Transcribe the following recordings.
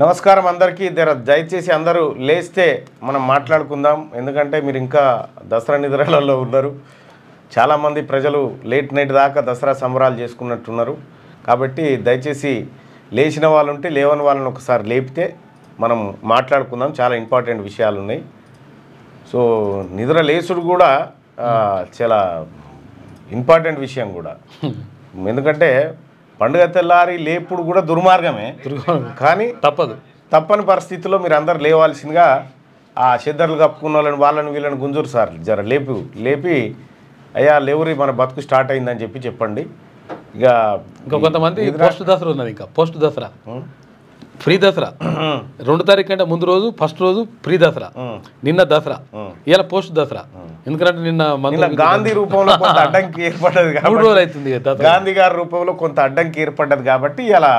నమస్కారం అందరికీ. దయచేసి అందరూ లేస్తే మనం మాట్లాడుకుందాం. ఎందుకంటే మీరు ఇంకా దసరా నిద్రలలో ఉన్నారు. చాలామంది ప్రజలు లేట్ నైట్ దాకా దసరా సంబరాలు చేసుకున్నట్టున్నారు. కాబట్టి దయచేసి లేచిన వాళ్ళు ఉంటే లేవని వాళ్ళని ఒకసారి లేపితే మనం మాట్లాడుకుందాం. చాలా ఇంపార్టెంట్ విషయాలు ఉన్నాయి. సో నిద్ర లేచుడు కూడా చాలా ఇంపార్టెంట్ విషయం కూడా. ఎందుకంటే పండుగ తెల్లారి లేపుడు కూడా దుర్మార్గమే, కానీ తప్పని పరిస్థితుల్లో మీరు అందరు లేవాల్సిందిగా ఆ చెద్దర్లు కప్పుకున్న వాళ్ళని వీళ్ళని గుంజూరు సార్ జర లేపి అయ్యా లేవురి మన బతుకు స్టార్ట్ అయిందని చెప్పండి. ఇంకా కొంతమంది పోస్ట్ దసరా ఉన్నది, ఇంకా పోస్ట్ దసరా ఫ్రీ దసరా 2 తారీఖు అంటే ముందు రోజు ఫస్ట్ రోజు ఫ్రీ దసరా, నిన్న దసరా, ఇలా పోస్ట్ దసరా. ఎందుకంటే నిన్న గాంధీ రూపంలో కొంత అడ్డంకి ఏర్పడ్డది, 3 రోజులు అవుతుంది. గాంధీ గారి రూపంలో కొంత అడ్డంకి ఏర్పడ్డది కాబట్టి ఇలా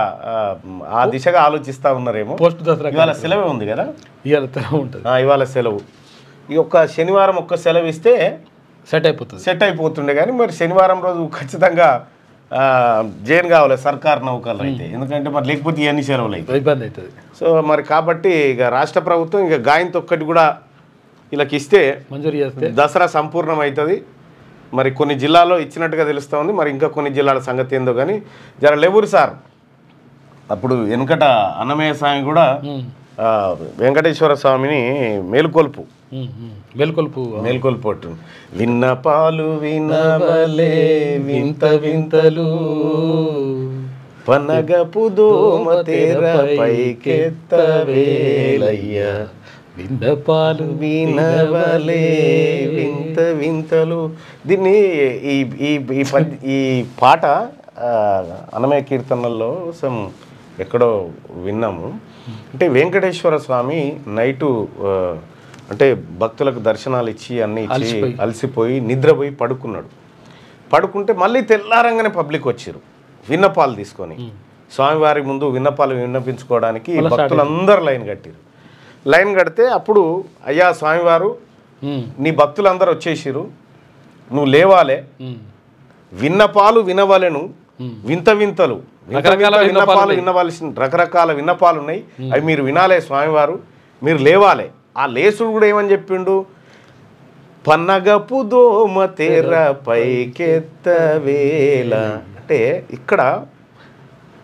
ఆ దిశగా ఆలోచిస్తూ ఉన్నారేమో. పోస్ట్ దసరా ఇవాళ సెలవే ఉంది కదా, ఇవాళ ఉంటుంది. ఇవాళ సెలవు. ఈ ఒక్క శనివారం ఒక్క సెలవు ఇస్తే సెట్ అయిపోతుండే. కానీ మరి శనివారం రోజు ఖచ్చితంగా జైన్ కావాలి సర్కార్ నౌకర్లు అయితే, ఎందుకంటే మరి లేకపోతే ఇవన్నీ సెలవులు అయితే ఇబ్బంది అవుతుంది. సో మరి కాబట్టి ఇక రాష్ట్ర ప్రభుత్వం ఇక గాయంతో ఒక్కటి కూడా వీళ్ళకి ఇస్తే మంజూరు చేస్తే దసరా సంపూర్ణం అవుతుంది. మరి కొన్ని జిల్లాల్లో ఇచ్చినట్టుగా తెలుస్తూ ఉంది. మరి ఇంకా కొన్ని జిల్లాల సంగతి ఏందో కానీ జర లేవురు సార్. అప్పుడు వెనుకట అన్నమయ్య స్వామి కూడా వెంకటేశ్వర స్వామిని మేలుకొల్పు విన్నపాలు వినవలే వింత వింతలు పనగపు దోమ తెర పైకెత్తవేలయ్యా విన్నపాలు వినవలే వింత వింతలు. దీన్ని ఈ పాట అన్నమయ్య కీర్తనల్లో ఎక్కడో విన్నాము. అంటే వెంకటేశ్వర స్వామి నైటు అంటే భక్తులకు దర్శనాలు ఇచ్చి అన్నీ ఇచ్చి అలసిపోయి నిద్రపోయి పడుకుంటే మళ్ళీ తెల్లారంగానే పబ్లిక్ వచ్చారు విన్నపాలు తీసుకొని. స్వామివారి ముందు విన్నపాలు విన్నపించుకోవడానికి భక్తులందరూ లైన్ కడితే అప్పుడు అయ్యా స్వామివారు నీ భక్తులందరూ వచ్చేసిరు, నువ్వు లేవాలే, విన్నపాలు వినవలెను వింత వింతలు విన్నపాలు వినవలసిన రకరకాల విన్నపాలు ఉన్నాయి, అవి మీరు వినాలే స్వామివారు, మీరు లేవాలే. ఆ లేసుడు కూడా ఏమని చెప్పిండు, పన్నగపు దోమ తెర పైకెత్తవేల. అంటే ఇక్కడ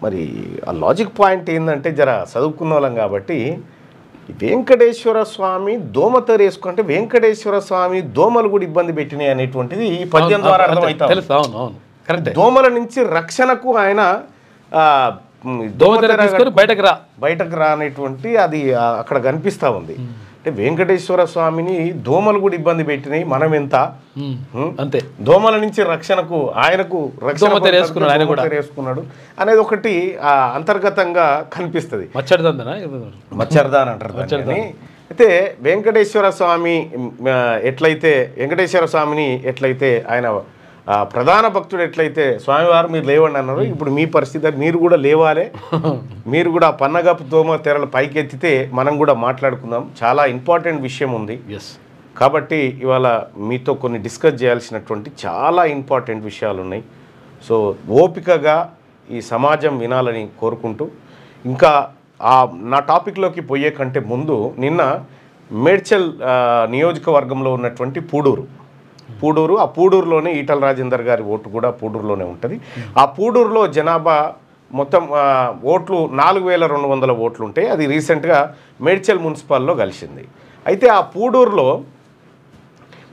మరి ఆ లాజిక్ పాయింట్ ఏంటంటే జర చదువుకున్న వాళ్ళం కాబట్టి వెంకటేశ్వర స్వామి దోమ తెర వేసుకుంటే వెంకటేశ్వర స్వామి దోమలు కూడా ఇబ్బంది పెట్టినాయి అనేటువంటిది ఈ పద్యం ద్వారా అర్థమవుతుంది. దోమల నుంచి రక్షణకు ఆయన బయటకు రా అనేటువంటి అది అక్కడ కనిపిస్తూ ఉంది. అంటే వెంకటేశ్వర స్వామిని దోమలు కూడా ఇబ్బంది పెట్టినాయి, మనం ఎంత అంతే. దోమల నుంచి రక్షణకు ఆయనకు వేసుకున్నాడు అనేది ఒకటి అంతర్గతంగా కనిపిస్తుంది. మచ్చర్దాన్ అంటారు. అయితే వెంకటేశ్వర స్వామిని ఎట్లయితే ఆయన ప్రధాన భక్తుడు ఎట్లయితే స్వామివారు మీరు లేవండి అన్నారు, ఇప్పుడు మీ పరిస్థితి మీరు కూడా లేవాలే, మీరు కూడా పన్నగపు దోమ తెరలు పైకెత్తితే మనం కూడా మాట్లాడుకుందాం. చాలా ఇంపార్టెంట్ విషయం ఉంది కాబట్టి ఇవాళ మీతో కొన్ని డిస్కస్ చేయాల్సినటువంటి చాలా ఇంపార్టెంట్ విషయాలు ఉన్నాయి. సో ఓపికగా ఈ సమాజం వినాలని కోరుకుంటూ ఇంకా నా టాపిక్లోకి పోయే కంటే ముందు నిన్న మేడ్చల్ నియోజకవర్గంలో ఉన్నటువంటి పూడూరు ఆ పూడూరులోనే ఈటల రాజేందర్ గారి ఓటు కూడా పూడూరులోనే ఉంటుంది. ఆ పూడూరులో జనాభా మొత్తం ఓట్లు 4200 ఓట్లు ఉంటాయి. అది రీసెంట్గా మేడ్చల్ మున్సిపాల్లో కలిసింది. అయితే ఆ పూడూరులో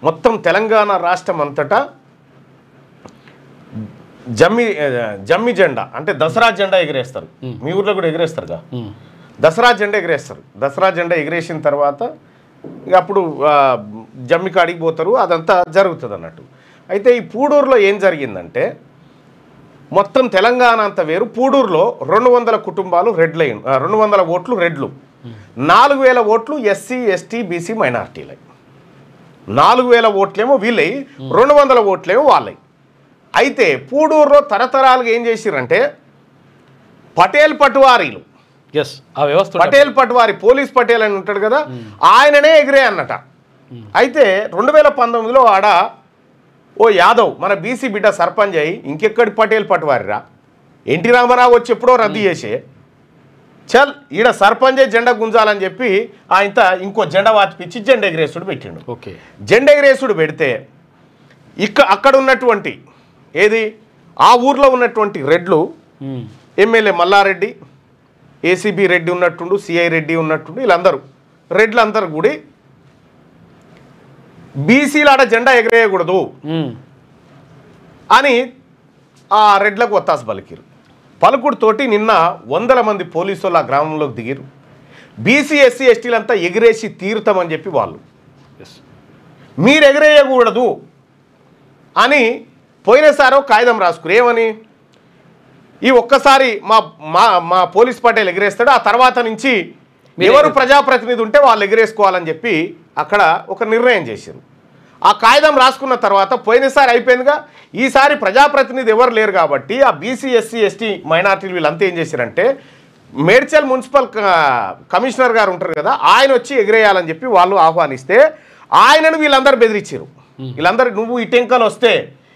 మొత్తం తెలంగాణ రాష్ట్రం అంతటా జమ్మి జెండా అంటే దసరా జెండా ఎగిరేస్తారు. మీ ఊర్లో కూడా ఎగిరేస్తారుగా, దసరా జెండా ఎగిరేసిన తర్వాత ఇక అప్పుడు జమ్మి కాడికి పోతారు, అదంతా జరుగుతుంది అన్నట్టు. అయితే ఈ పూడూరులో ఏం జరిగిందంటే మొత్తం తెలంగాణ అంతా వేరు, పూడూరులో 200 కుటుంబాలు 200 ఓట్లు రెడ్లు, 4000 ఓట్లు ఎస్సీ ఎస్టీ బీసీ మైనార్టీలై, 4000 ఓట్లేమో వీళ్ళై, 200 ఓట్లేమో వాళ్ళై. అయితే పూడూరులో తరతరాలుగా ఏం చేసిరంటే పటేల్ పటువారీలు, పటేల్ పట్వారి పోలీస్ పటేల్ అని ఉంటాడు కదా, ఆయననే ఎగిరే అన్నట. అయితే 2019లో ఆడ ఓ యాదవ్ మన బీసీ బిడ్డ సర్పంచ్ అయ్యి ఇంకెక్కడి పటేల్ పట్వారిరా, ఎన్టీ రామారావు వచ్చి ఎప్పుడో రద్దు చేసే చల్ ఈడ సర్పంచే జెండా గుంజాలని చెప్పి ఆయన ఇంకో జెండా వాచిపించి జెండా ఎగరేసుడు పెట్టిండు. ఓకే, జెండా ఎగరేసుడు పెడితే అక్కడ ఉన్నటువంటి ఏది ఆ ఊర్లో ఉన్నటువంటి రెడ్లు ఎమ్మెల్యే మల్లారెడ్డి, ఏసీబీ రెడ్డి ఉన్నట్టుండు, సిఐ రెడ్డి ఉన్నట్టుండు, వీళ్ళందరూ రెడ్లందరూ కూడి బీసీలాడ జెండా ఎగరేయకూడదు అని ఆ రెడ్లకు ఒత్తాసు పలికిరు. పలుకుడుతోటి నిన్న 100 మంది పోలీసులు ఆ గ్రామంలోకి దిగిరు. బీసీ ఎస్సీ ఎస్టీలంతా ఎగిరేసి తీరుతామని చెప్పి వాళ్ళు మీరు ఎగరేయకూడదు అని పోయినసారో కాగితం రాసుకురు. ఏమని ఈ ఒక్కసారి మా పోలీస్ పటేల్ ఎగరేస్తాడు, ఆ తర్వాత నుంచి ఎవరు ప్రజాప్రతినిధి ఉంటే వాళ్ళు ఎగరేసుకోవాలని చెప్పి అక్కడ ఒక నిర్ణయం చేశారు. ఆ కాగితం రాసుకున్న తర్వాత పోయినసారి అయిపోయిందిగా, ఈసారి ప్రజాప్రతినిధి ఎవరు లేరు కాబట్టి ఆ బీసీ ఎస్సీ ఎస్టీ మైనార్టీలు వీళ్ళంతా ఏం చేశారంటే మేడ్చల్ మున్సిపల్ కమిషనర్ గారు ఉంటారు కదా, ఆయన వచ్చి ఎగిరేయాలని చెప్పి వాళ్ళు ఆహ్వానిస్తే ఆయనను వీళ్ళందరూ బెదిరించారు. వీళ్ళందరూ నువ్వు ఇటెంకలు వస్తే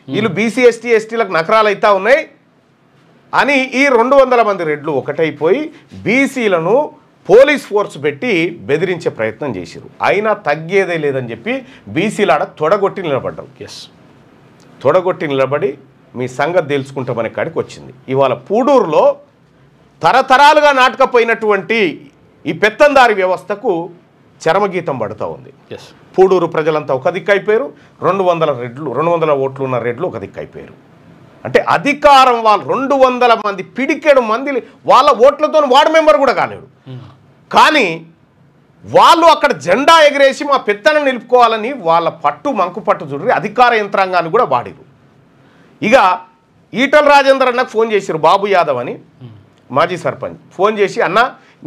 వీళ్ళు బీసీ ఎస్టీ ఎస్టీలకు నకరాలు అవుతా ఉన్నాయి అని ఈ 200 మంది రెడ్లు ఒకటైపోయి బీసీలను పోలీస్ ఫోర్స్ పెట్టి బెదిరించే ప్రయత్నం చేశారు. అయినా తగ్గేదే లేదని చెప్పి బీసీలాడ తొడగొట్టి నిలబడ్డారు. తొడగొట్టి నిలబడి మీ సంగతి తెలుసుకుంటామనే కాడికి వచ్చింది. ఇవాళ పూడూరులో తరతరాలుగా నాటకపోయినటువంటి ఈ పెత్తందారి వ్యవస్థకు చరమగీతం పడుతూ ఉంది. పూడూరు ప్రజలంతా ఒక దిక్కైపోయారు, 200 ఓట్లు ఉన్న రెడ్లు ఒక దిక్కైపోయారు. అంటే అధికారం వాళ్ళు 200 మంది పిడికెడు మంది వాళ్ళ ఓట్లతో వార్డు మెంబర్ కూడా కాలేడు, కానీ వాళ్ళు అక్కడ జెండా ఎగరేసి మా పెత్తనం నిలుపుకోవాలని వాళ్ళ మంకు పట్టు చూడరి అధికార యంత్రాంగాన్ని కూడా వాడిరు. ఇక ఈటల రాజేందర్ అన్నకు ఫోన్ చేశారు, బాబు యాదవ్ అని మాజీ సర్పంచ్ ఫోన్ చేసి, అన్న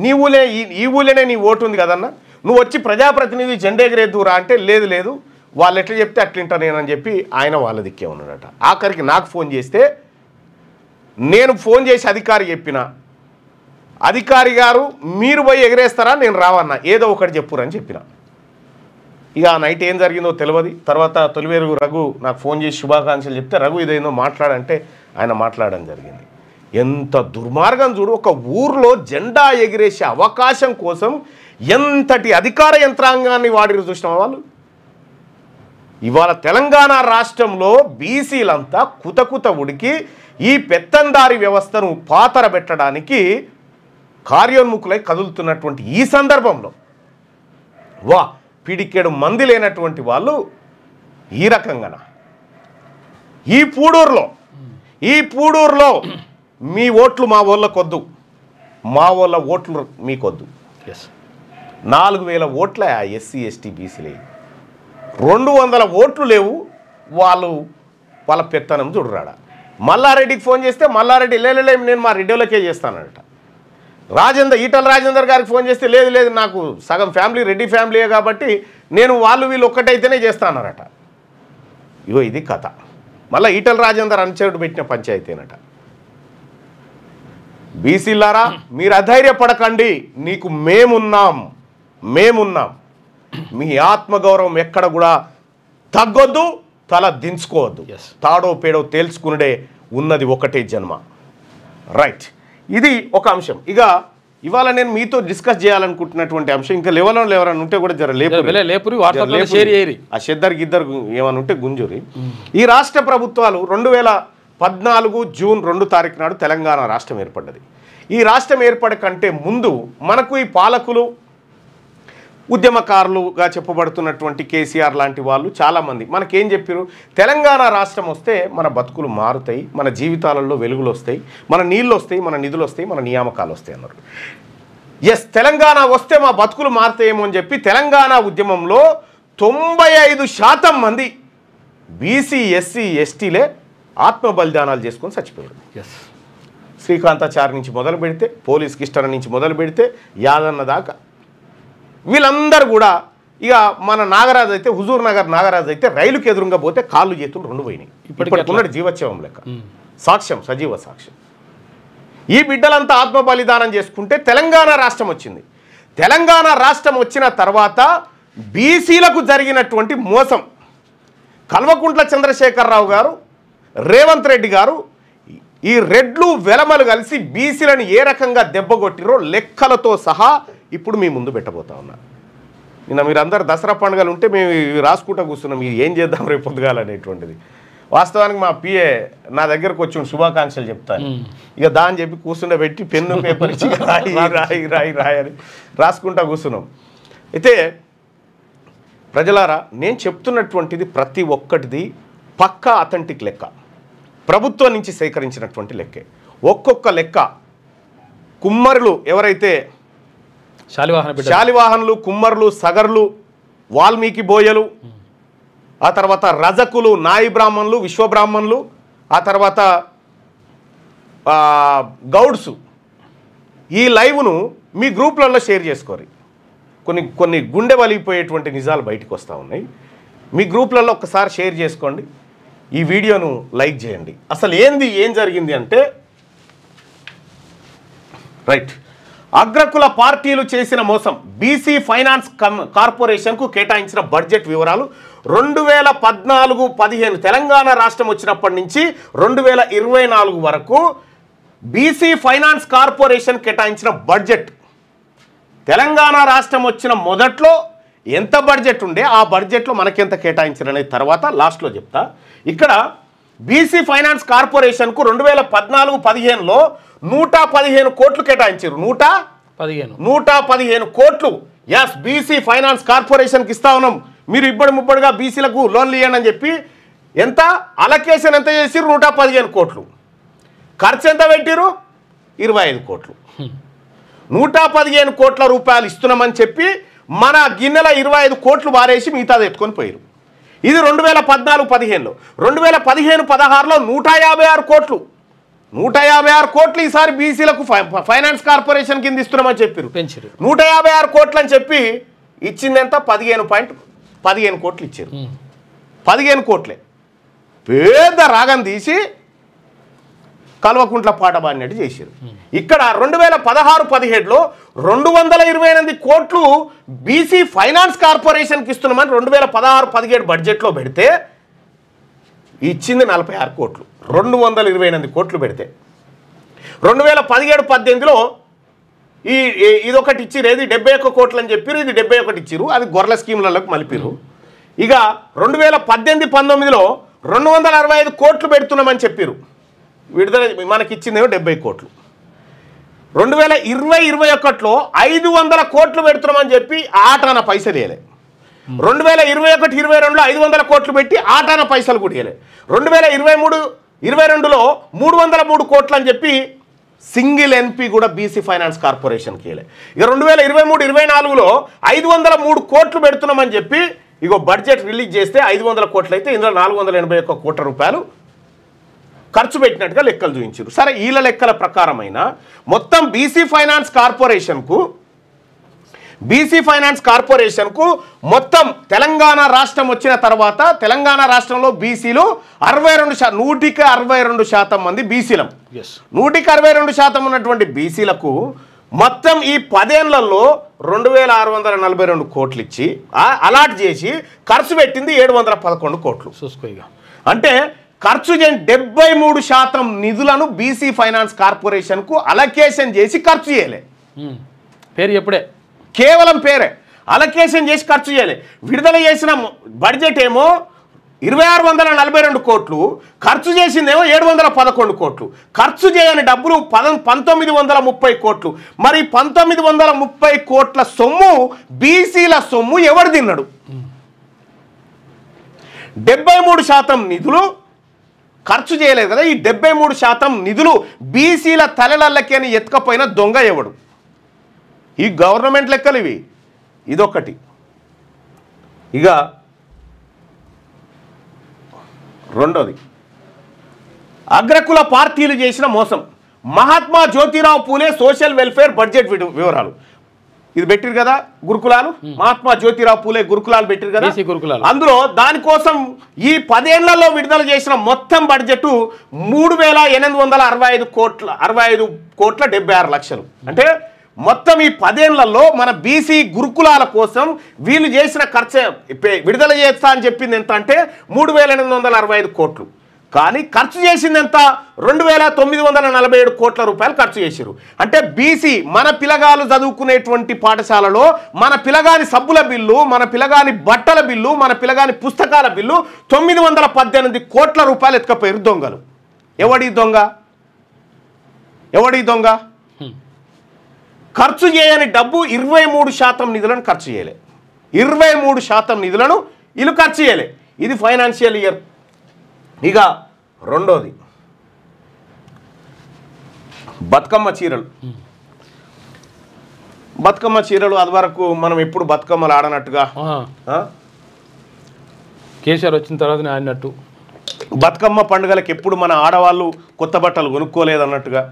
నీ ఊళ్ళే ఈ ఊళ్ళోనే నీ ఓటు ఉంది కదన్నా, నువ్వు వచ్చి ప్రజాప్రతినిధి జెండా ఎగరేద్దురా అంటే లేదు వాళ్ళు ఎట్లా చెప్తే అట్లింటా నేనని చెప్పి ఆయన వాళ్ళ దిక్కే ఉన్నాడట. ఆఖరికి నాకు ఫోన్ చేస్తే నేను ఫోన్ చేసి అధికారి చెప్పిన, అధికారి గారు మీరు పోయి ఎగరేస్తారా నేను రావన్నా, ఏదో ఒకటి చెప్పురని చెప్పిన. ఇక ఆ నైట్ ఏం జరిగిందో తెలియదు. తర్వాత తొలివేరు రఘు నాకు ఫోన్ చేసి శుభాకాంక్షలు చెప్తే రఘు ఇదేందో మాట్లాడంటే ఆయన మాట్లాడడం జరిగింది. ఎంత దుర్మార్గం చూడు, ఒక ఊర్లో జెండా ఎగిరేసే అవకాశం కోసం ఎంతటి అధికార యంత్రాంగాన్ని వాడిరు చూసిన వాళ్ళు. ఇవాళ తెలంగాణ రాష్ట్రంలో బీసీలంతా కుతకుత ఉడికి ఈ పెత్తందారి వ్యవస్థను పాతరబెట్టడానికి కార్యోన్ముఖులై కదులుతున్నటువంటి ఈ సందర్భంలో పిడికెడు మంది లేనటువంటి వాళ్ళు ఈ రకంగా ఈ పూడూరులో మీ ఓట్లు మా వాళ్ళకొద్దు, మా వాళ్ళ ఓట్లు మీకొద్దు. 4000 ఓట్ల ఎస్సీ ఎస్టీ బీసీలే, 200 ఓట్లు లేవు, వాళ్ళ పెత్తనం చూడరాడ. మల్లారెడ్డికి ఫోన్ చేస్తే మల్లారెడ్డి లేదు నేను మా రెడ్డిలకే చేస్తానట. ఈటల రాజేందర్ గారికి ఫోన్ చేస్తే లేదు నాకు సగం ఫ్యామిలీ రెడ్డి ఫ్యామిలీయే కాబట్టి నేను వీళ్ళు ఒక్కటైతేనే చేస్తానరట. ఇగో ఇది కథ. మళ్ళీ ఈటల రాజేందర్ అనుచరుడు పెట్టిన పంచాయతీనట. బీసీలారా మీరు అధైర్యపడకండి, నీకు మేమున్నాం, మీ ఆత్మగౌరవం ఎక్కడ కూడా తగ్గొద్దు, తల దించుకోవద్దు, తాడో పేడో తేల్చుకునే ఉన్నది ఒకటే జన్మ. రైట్, ఇది ఒక అంశం. ఇక ఇవాళ నేను మీతో డిస్కస్ చేయాలనుకుంటున్నటువంటి అంశం, ఇంకా ఎవరైనా ఉంటే కూడా ఆ చెద్దరు గిద్దరు ఏమైనా ఉంటే గుంజూరి. ఈ రాష్ట్ర ప్రభుత్వాలు 2014 జూన్ 2 తారీఖు నాడు తెలంగాణ రాష్ట్రం ఏర్పడ్డది. ఈ రాష్ట్రం ఏర్పడకంటే ముందు మనకు ఈ పాలకులు ఉద్యమకారులుగా చెప్పబడుతున్నటువంటి కేసీఆర్ లాంటి వాళ్ళు చాలామంది మనకేం చెప్పారు, తెలంగాణ రాష్ట్రం వస్తే మన బతుకులు మారుతాయి, మన జీవితాలలో వెలుగులు వస్తాయి, మన నీళ్ళు వస్తాయి, మన నిధులు వస్తాయి, మన నియామకాలు వస్తాయి అన్నారు. తెలంగాణ వస్తే మా బతుకులు మారుతాయేమో అని చెప్పి తెలంగాణ ఉద్యమంలో 95% మంది బీసీ ఎస్సీ ఎస్టీలే ఆత్మ బలిదానాలు చేసుకొని చచ్చిపోయారు. శ్రీకాంతాచారి నుంచి మొదలు పెడితే, పోలీస్ కిష్టన నుంచి మొదలు పెడితే, యాదన్న దాకా వీళ్ళందరూ కూడా. ఇక మన నాగరాజు అయితే, హుజూర్ నగర్ నాగరాజు అయితే రైలుకి ఎదురుగా పోతే కాళ్ళు చేతులు 2 పోయినాయి. ఇప్పటికున్నది జీవోత్సవం లెక్క, సాక్ష్యం, సజీవ సాక్ష్యం. ఈ బిడ్డలంతా ఆత్మ బలిదానం చేసుకుంటే తెలంగాణ రాష్ట్రం వచ్చింది. తెలంగాణ రాష్ట్రం వచ్చిన తర్వాత బీసీలకు జరిగినటువంటి మోసం, కల్వకుంట్ల చంద్రశేఖరరావు గారు, రేవంత్ రెడ్డి గారు ఈ రెడ్లు వెలమలు కలిసి బీసీలను ఏ రకంగా దెబ్బగొట్టిరో లెక్కలతో సహా ఇప్పుడు మీ ముందు పెట్టబోతా ఉన్నా. నిన్న మీరందరూ దసరా పండుగలు ఉంటే మేము ఇవి రాసుకుంటా కూర్చున్నాం, మీరు ఏం చేద్దాం రేపు పొద్దుగాలనేటువంటిది. వాస్తవానికి మా పిఏ నా దగ్గరకు వచ్చి శుభాకాంక్షలు చెప్తాను, ఇక దాని చెప్పి కూర్చుండబెట్టి పెన్ను పేపర్ ఇచ్చి రాయి రాయి రాయి రాయి అని రాసుకుంటా కూర్చున్నాం. అయితే ప్రజలారా, నేను చెప్తున్నటువంటిది ప్రతి ఒక్కటిది పక్కా అథెంటిక్ లెక్క, ప్రభుత్వం నుంచి సేకరించినటువంటి లెక్కే. ఒక్కొక్క లెక్క కుమ్మరులు ఎవరైతే శాలివాహనులు, కుమ్మరులు, సగర్లు, వాల్మీకి బోయలు, ఆ తర్వాత రజకులు, నాయి బ్రాహ్మణులు, విశ్వబ్రాహ్మణులు, ఆ తర్వాత గౌడ్సు, ఈ లైవ్ను మీ గ్రూప్లలో షేర్ చేసుకోరు. కొన్ని గుండె వలిగిపోయేటువంటి నిజాలు బయటకు వస్తూ ఉన్నాయి. మీ గ్రూప్లలో ఒక్కసారి షేర్ చేసుకోండి, ఈ వీడియోను లైక్ చేయండి. అసలు ఏం జరిగింది అంటే, రైట్, అగ్రకుల పార్టీలు చేసిన మోసం, బీసీ ఫైనాన్స్ కార్పొరేషన్కు కేటాయించిన బడ్జెట్ వివరాలు 2014-15 తెలంగాణ రాష్ట్రం వచ్చినప్పటి నుంచి 2024 వరకు బీసీ ఫైనాన్స్ కార్పొరేషన్ కేటాయించిన బడ్జెట్, తెలంగాణ రాష్ట్రం వచ్చిన మొదట్లో ఎంత బడ్జెట్ ఉండే, ఆ బడ్జెట్లో మనకెంత కేటాయించారనేది తర్వాత లాస్ట్లో చెప్తా. ఇక్కడ బీసీ ఫైనాన్స్ కార్పొరేషన్కు 2014-15లో 115 కోట్లు కేటాయించారు. 115 కోట్లు ఎస్ బీసీ ఫైనాన్స్ కార్పొరేషన్కి ఇస్తా ఉన్నాం, మీరు ముబ్బడిగా బీసీలకు లోన్లు ఇవ్వండి అని చెప్పి ఎంత అలొకేషన్ ఎంత చేసిరు? 115 కోట్లు. ఖర్చు ఎంత పెట్టిరు? 25 కోట్లు. 115 కోట్ల రూపాయలు ఇస్తున్నామని చెప్పి మన గిన్నెల 25 కోట్లు బారేసి మిగతాది ఎత్తుకొని పోయారు. ఇది 2014-15లో. 2015-16లో 156 కోట్లు. 156 కోట్లు ఈసారి బీసీలకు ఫైనాన్స్ కార్పొరేషన్ కింద ఇస్తున్నామని చెప్పారు. 156 కోట్లు అని చెప్పి ఇచ్చింది ఎంత? 15 కోట్లు ఇచ్చారు. 15 కోట్లే పెద్ద రాగం తీసి కల్వకుంట్ల పాట బాడినట్టు చేశారు. ఇక్కడ 2016-17లో 228 కోట్లు బీసీ ఫైనాన్స్ కార్పొరేషన్కి ఇస్తున్నామని 2016-17 బడ్జెట్లో పెడితే ఇచ్చింది 46 కోట్లు. 228 కోట్లు పెడితే 2017-18లో ఇదొకటి ఇచ్చిరు, ఏది 71 కోట్లు అని చెప్పారు, ఇది 71 ఇచ్చిరు, అది గొర్రెల స్కీములకు మలిపిరు. ఇక 2018-19లో 265 కోట్లు పెడుతున్నామని చెప్పారు, విడుదల మనకి ఇచ్చిందేమో 70 కోట్లు. 2020-21లో 500 కోట్లు పెడుతున్నామని చెప్పి ఆటాన పైసలు వేయలే. 2021-22లో 500 కోట్లు పెట్టి ఆటాన పైసలు కూడా వేయలే. 2023-22లో 303 కోట్లు అని చెప్పి సింగిల్ ఎన్పి కూడా బీసీ ఫైనాన్స్ కార్పొరేషన్కి వేయలే. ఇక 2023-24లో 503 కోట్లు పెడుతున్నామని చెప్పి ఇగో బడ్జెట్ రిలీజ్ చేస్తే 500 కోట్లు అయితే ఇందులో 481 కోట్ల రూపాయలు ఖర్చు పెట్టినట్టుగా లెక్కలు చూపించారు. సరే, వీళ్ళ లెక్కల ప్రకారమైన మొత్తం బీసీ ఫైనాన్స్ కార్పొరేషన్కు మొత్తం తెలంగాణ రాష్ట్రం వచ్చిన తర్వాత తెలంగాణ రాష్ట్రంలో బీసీలు 162% మంది బీసీలం. 162% ఉన్నటువంటి బీసీలకు మొత్తం ఈ 10 ఏళ్లలో 2642 కోట్లు ఇచ్చి అలాట్ చేసి ఖర్చు పెట్టింది 711 కోట్లు. అంటే ఖర్చు చేయని 73% నిధులను బీసీ ఫైనాన్స్ కార్పొరేషన్కు అలొకేషన్ చేసి ఖర్చు చేయలే. పేరు ఎప్పుడే కేవలం పేరే అలొకేషన్ చేసి ఖర్చు చేయలే. విడుదల చేసిన బడ్జెట్ ఏమో 2642 కోట్లు, ఖర్చు చేసిందేమో 711 కోట్లు. ఖర్చు చేయని డబ్బులు 1930 కోట్లు. మరి 1930 కోట్ల సొమ్ము బీసీల సొమ్ము ఎవరు తిన్నాడు? 73% నిధులు ఖర్చు చేయలేదు కదా. ఈ 73% నిధులు బీసీల తలలకి అని ఎత్తుకపోయిన దొంగ ఎవడు? ఈ గవర్నమెంట్ లెక్కలు ఇవి. ఇదొకటి. ఇక రెండోది, అగ్రకుల పార్టీలు చేసిన మోసం. Mahatma Jyotirao Phule social welfare budget వివరాలు ఇది పెట్టిరు కదా, గురుకులాలు, మహాత్మా జ్యోతిరావు పూలే గురుకులాలు పెట్టిరు కదా. అందులో దానికోసం ఈ 10 ఏళ్లలో విడుదల చేసిన మొత్తం బడ్జెట్ 3,865 అంటే మొత్తం ఈ 10 ఏళ్లలో మన బీసీ గురుకులాల కోసం వీళ్ళు చేసిన ఖర్చు విడుదల చేస్తా అని చెప్పింది ఎంత అంటే 3,865 కోట్లు. కానీ ఖర్చు చేసింది ఎంత 2,947 కోట్ల రూపాయలు ఖర్చు చేశారు. అంటే బీసీ మన పిల్లగాలు చదువుకునేటువంటి పాఠశాలలో మన పిల్లగాని సబ్బుల బిల్లు, మన పిల్లగాని బట్టల బిల్లు, మన పిల్లగాని పుస్తకాల బిల్లు 918 కోట్ల రూపాయలు ఎత్తుకపోయారు దొంగలు. ఎవడి దొంగ? ఖర్చు చేయని డబ్బు 23% నిధులను ఖర్చు చేయలే. 23% నిధులను వీళ్ళు ఖర్చు చేయలే. ఇది ఫైనాన్షియల్ ఇయర్. ఇక రెండోది బతుకమ్మ చీరలు అది వరకు మనం ఎప్పుడు బతుకమ్మలు ఆడనట్టుగా కేసీఆర్ వచ్చిన తర్వాత ఆడినట్టు బతుకమ్మ పండుగలకు ఎప్పుడు మన ఆడవాళ్ళు కొత్త బట్టలు కొనుక్కోలేదన్నట్టుగా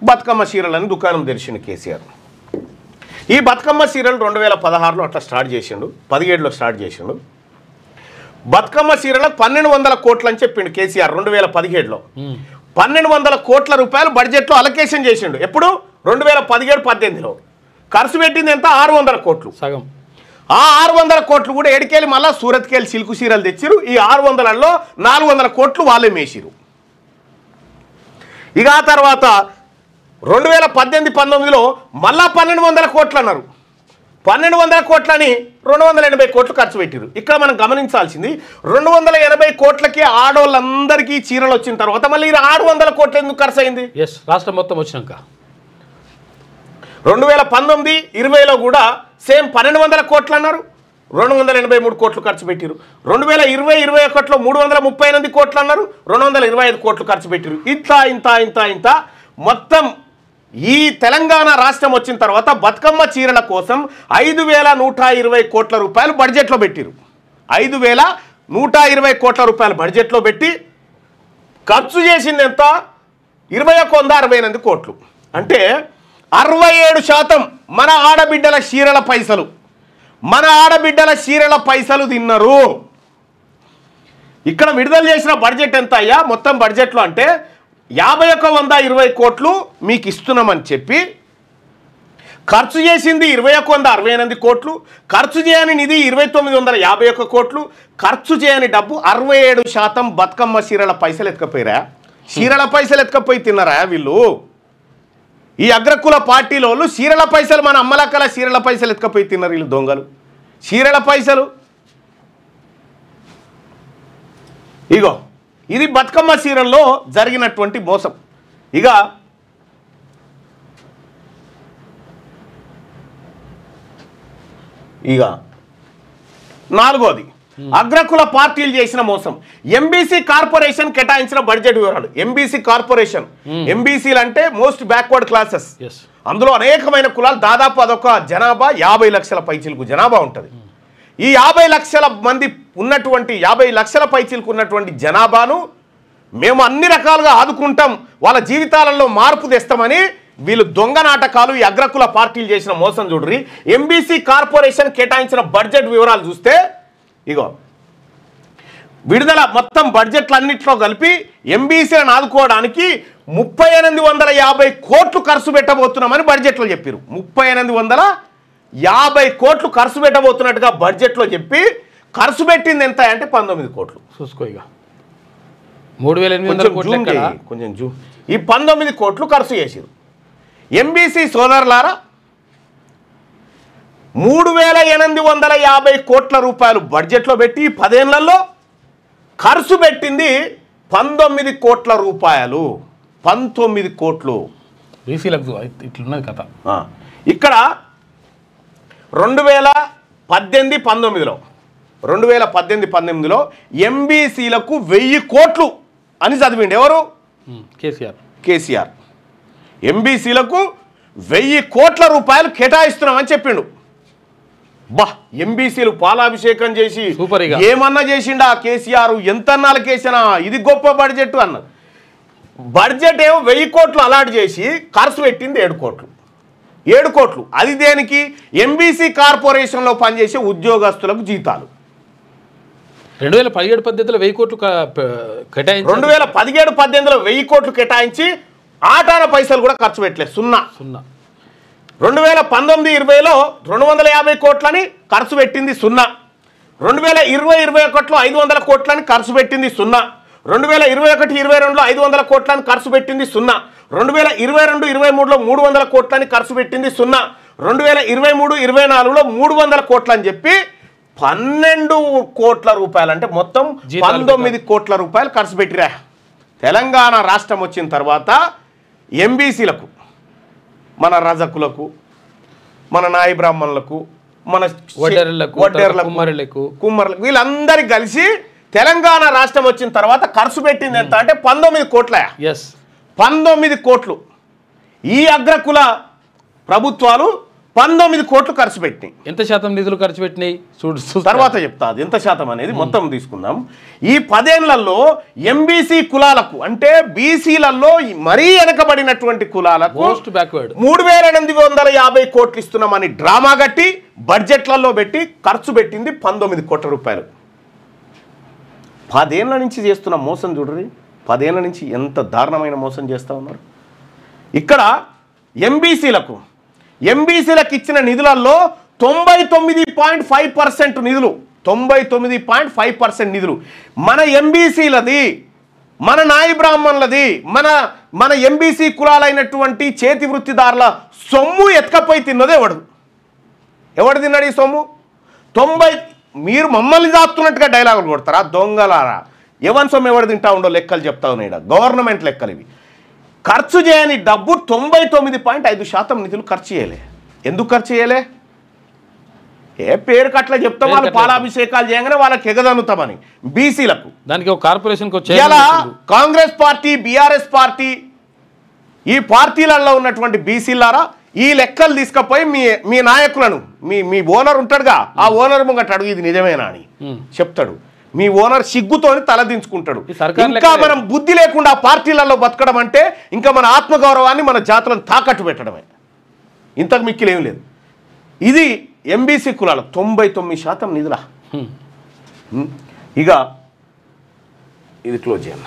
బతుకమ్మ చీరలని దుకాణం తెరిచిండు కేసీఆర్. ఈ బతుకమ్మ చీరలు 2016లో అట్లా స్టార్ట్ చేసిండు, 17లో స్టార్ట్ చేసిండు. బతుకమ్మ చీరలకు 1200 కోట్లు అని చెప్పిండు కేసీఆర్ 2017లో. 1200 కోట్ల రూపాయలు బడ్జెట్లో అలొకేషన్ చేసిండు. ఎప్పుడు 2017-18లో. ఖర్చు పెట్టింది ఎంత 600 కోట్లు సగం. ఆ 600 కోట్లు కూడా ఎడికెళ్ళి మళ్ళీ సూరత్కెళ్ళి సిల్కు చీరలు తెచ్చిరు. ఈ 600లలో 400 కోట్లు వాళ్ళే మేసిరు. ఇక ఆ తర్వాత 2018-19లో మళ్ళా 1200 కోట్లు అన్నారు. 1200 కోట్లని 280 కోట్లు ఖర్చు పెట్టారు. ఇక్కడ మనం గమనించాల్సింది 280 కోట్లకి ఆడవాళ్ళందరికీ చీరలు వచ్చిన తర్వాత మళ్ళీ 600 కోట్లు ఎందుకు ఖర్చు అయింది? రాష్ట్రం మొత్తం వచ్చినాక 2019-20లో కూడా సేమ్ 1200 కోట్లు అన్నారు, 283 కోట్లు ఖర్చు పెట్టారు. 2020-21లో 338 కోట్లు అన్నారు, 225 కోట్లు ఖర్చు పెట్టారు. ఇంత మొత్తం ఈ తెలంగాణ రాష్ట్రం వచ్చిన తర్వాత బతుకమ్మ చీరల కోసం 5,120 కోట్ల రూపాయలు బడ్జెట్లో పెట్టారు. 5,120 కోట్ల రూపాయలు బడ్జెట్లో పెట్టి ఖర్చు చేసింది ఎంత 21,068 కోట్లు. అంటే 67% మన ఆడబిడ్డల చీరల పైసలు తిన్నారు. ఇక్కడ విడుదల చేసిన బడ్జెట్ ఎంత అయ్యా మొత్తం బడ్జెట్లో అంటే 51,120 కోట్లు మీకు ఇస్తున్నామని చెప్పి ఖర్చు చేసింది 21,168 కోట్లు, ఖర్చు చేయని నిధి 2,951 కోట్లు, ఖర్చు చేయని డబ్బు 67% బతుకమ్మ చీరల పైసలు ఎత్తుకపోయిరా. చీరల పైసలు ఎత్తుకపోయి తిన్నారా వీళ్ళు? ఈ అగ్రకుల పార్టీలో వాళ్ళు చీరల పైసలు మన అమ్మలక్కల చీరల పైసలు ఎత్తుకపోయి తిన్నారు వీళ్ళు దొంగలు. చీరల పైసలు ఇగో ఇది బతుకమ్మ చీరల్లో జరిగినటువంటి మోసం. ఇక నాలుగోది అగ్రకుల పార్టీలు చేసిన మోసం. ఎంబీసీ కార్పొరేషన్ కేటాయించిన బడ్జెట్ వివరాలు. ఎంబీసీ కార్పొరేషన్, ఎంబీసీలు అంటే మోస్ట్ బ్యాక్వర్డ్ క్లాసెస్. అందులో అనేకమైన కులాలు, దాదాపు అదొక జనాభా 50 లక్షల పైచిలకు జనాభా ఉంటుంది. ఈ 50 లక్షల మంది ఉన్నటువంటి 50 లక్షల పైచిలకు ఉన్నటువంటి జనాభాను మేము అన్ని రకాలుగా ఆదుకుంటాం, వాళ్ళ జీవితాలలో మార్పు తెస్తామని వీళ్ళు దొంగ నాటకాలు ఈ అగ్రకుల పార్టీలు చేసిన మోసం చూడ్రి. ఎంబీసీ కార్పొరేషన్ కేటాయించిన బడ్జెట్ వివరాలు చూస్తే ఇగో విడుదల మొత్తం బడ్జెట్లన్నింటిలో కలిపి ఎంబీసీలను ఆదుకోవడానికి 3,850 కోట్లు ఖర్చు పెట్టబోతున్నామని బడ్జెట్లో చెప్పారు. 3,850 కోట్లు ఖర్చు పెట్టబోతున్నట్టుగా బడ్జెట్లో చెప్పి ఖర్చు పెట్టింది ఎంత అంటే 19 కోట్లు. చూసుకో ఇక 3,800 కోట్లు కొంచెం ఈ 19 కోట్లు ఖర్చు చేసారు. ఎంబీసీ సోదరులారా 3,850 కోట్ల రూపాయలు బడ్జెట్లో పెట్టి 10 ఏళ్లలో ఖర్చు పెట్టింది 19 కోట్ల రూపాయలు. 19 కోట్లు బీసీలకు ఇట్లున్నది కథ. ఇక్కడ 2018-19లో ఎంబీసీలకు 1000 కోట్లు అని చదివిండి ఎవరు? కేసీఆర్. ఎంబీసీలకు 1000 కోట్ల రూపాయలు కేటాయిస్తున్నామని చెప్పిండు. బా ఎంబీసీలు పాలాభిషేకం చేసి ఏమన్నా చేసిండా కేసీఆర్? ఎంత కేసినా ఇది గొప్ప బడ్జెట్ అన్నది. బడ్జెట్ ఏమో 1000 కోట్లు అలాట్ చేసి ఖర్చు పెట్టింది 7 కోట్లు. 7 కోట్లు అది దేనికి? ఎంబీసీ కార్పొరేషన్లో పనిచేసే ఉద్యోగస్తులకు జీతాలు. 2017-18లో 1000 కోట్లు కేటాయించి 2017-18లో 1000 కోట్లు కేటాయించి ఆటాన పైసలు కూడా ఖర్చు పెట్టలేదు. సున్నా. 2019-20లో 250 కోట్లని ఖర్చు పెట్టింది సున్నా. 2020-21లో 500 కోట్లని ఖర్చు పెట్టింది సున్నా. 2021-22లో 500 కోట్లని ఖర్చు పెట్టింది 0. 2022-23లో 300 కోట్లని ఖర్చు పెట్టింది 0. 2023-24లో 300 కోట్లని చెప్పి 12 కోట్ల రూపాయలు అంటే మొత్తం 19 కోట్ల రూపాయలు ఖర్చు పెట్టిరా. తెలంగాణ రాష్ట్రం వచ్చిన తర్వాత ఎంబీసీలకు, మన రజకులకు, మన నాయి బ్రాహ్మణులకు, మన వడ్డెర్లకు, కుమ్మరులకు వీళ్ళందరికీ కలిసి తెలంగాణ రాష్ట్రం వచ్చిన తర్వాత ఖర్చు పెట్టింది ఎంత అంటే 19 కోట్ల. 19 కోట్లు. ఈ అగ్రకుల ప్రభుత్వాలు 19 కోట్లు ఖర్చు పెట్టినాయి. ఎంత శాతం నిధులు ఖర్చు పెట్టినాయి తర్వాత చెప్తా, అది ఎంత శాతం అనేది మొత్తం తీసుకుందాం. ఈ 10 ఏళ్లలో ఎంబీసీ కులాలకు అంటే బీసీలలో మరీ వెనకబడినటువంటి కులాలకు 3850 కోట్లు ఇస్తున్నామని డ్రామా కట్టి బడ్జెట్లలో పెట్టి ఖర్చు పెట్టింది 19 కోట్ల రూపాయలు. 10 ఏళ్ల నుంచి చేస్తున్న మోసం చూడరి. 10 ఏళ్ల నుంచి ఎంత దారుణమైన మోసం చేస్తూ ఉన్నారు. ఇక్కడ ఎంబీసీలకు ఇచ్చిన నిధులలో 99.5% నిధులు, 99.5% నిధులు మన ఎంబీసీలది, మన నాయి బ్రాహ్మణులది, మన ఎంబీసీ కులాలైనటువంటి చేతి వృత్తిదారుల సొమ్ము ఎత్తుకపోయి తిన్నదే ఎవడు తిన్నాడు ఈ సొమ్ము? 90. మీరు మమ్మల్ని దాస్తున్నట్టుగా డైలాగులు కొడతారా దొంగలారా? ఎవరి సొమ్ము ఎవరు తింటా ఉండో లెక్కలు చెప్తా ఉన్నాడు. గవర్నమెంట్ లెక్కలు ఇవి. ఖర్చు చేయని డబ్బు 99.5% నిధులు ఖర్చు చేయలే. ఎందుకు ఖర్చు చేయలే? పేరుకి అట్లా చెప్తాం, వాళ్ళు పాలాభిషేకాలు చేయగానే వాళ్ళకి ఎగదన్నుతామని. బీసీలకు దానికి ఒక corporation Congress party, BRS party, ఈ పార్టీలలో ఉన్నటువంటి బీసీలారా ఈ లెక్కలు తీసుకుపోయి మీ నాయకులను, మీ ఓనర్ ఉంటాడుగా, ఆ ఓనర్ ముంగట అడుగు ఇది నిజమేనా అని చెప్తాడు. మీ ఓనర్ సిగ్గుతోని తలదించుకుంటాడు. ఇంకా మనం బుద్ధి లేకుండా పార్టీలలో బతకడం అంటే ఇంకా మన ఆత్మగౌరవాన్ని, మన జాతులను తాకట్టు పెట్టడమే. ఇంతకు మిక్కిలేం లేదు. ఇది ఎంబీసీ కులాల 99% నిధులా. ఇక ఇది క్లోజ్ చేయాలి.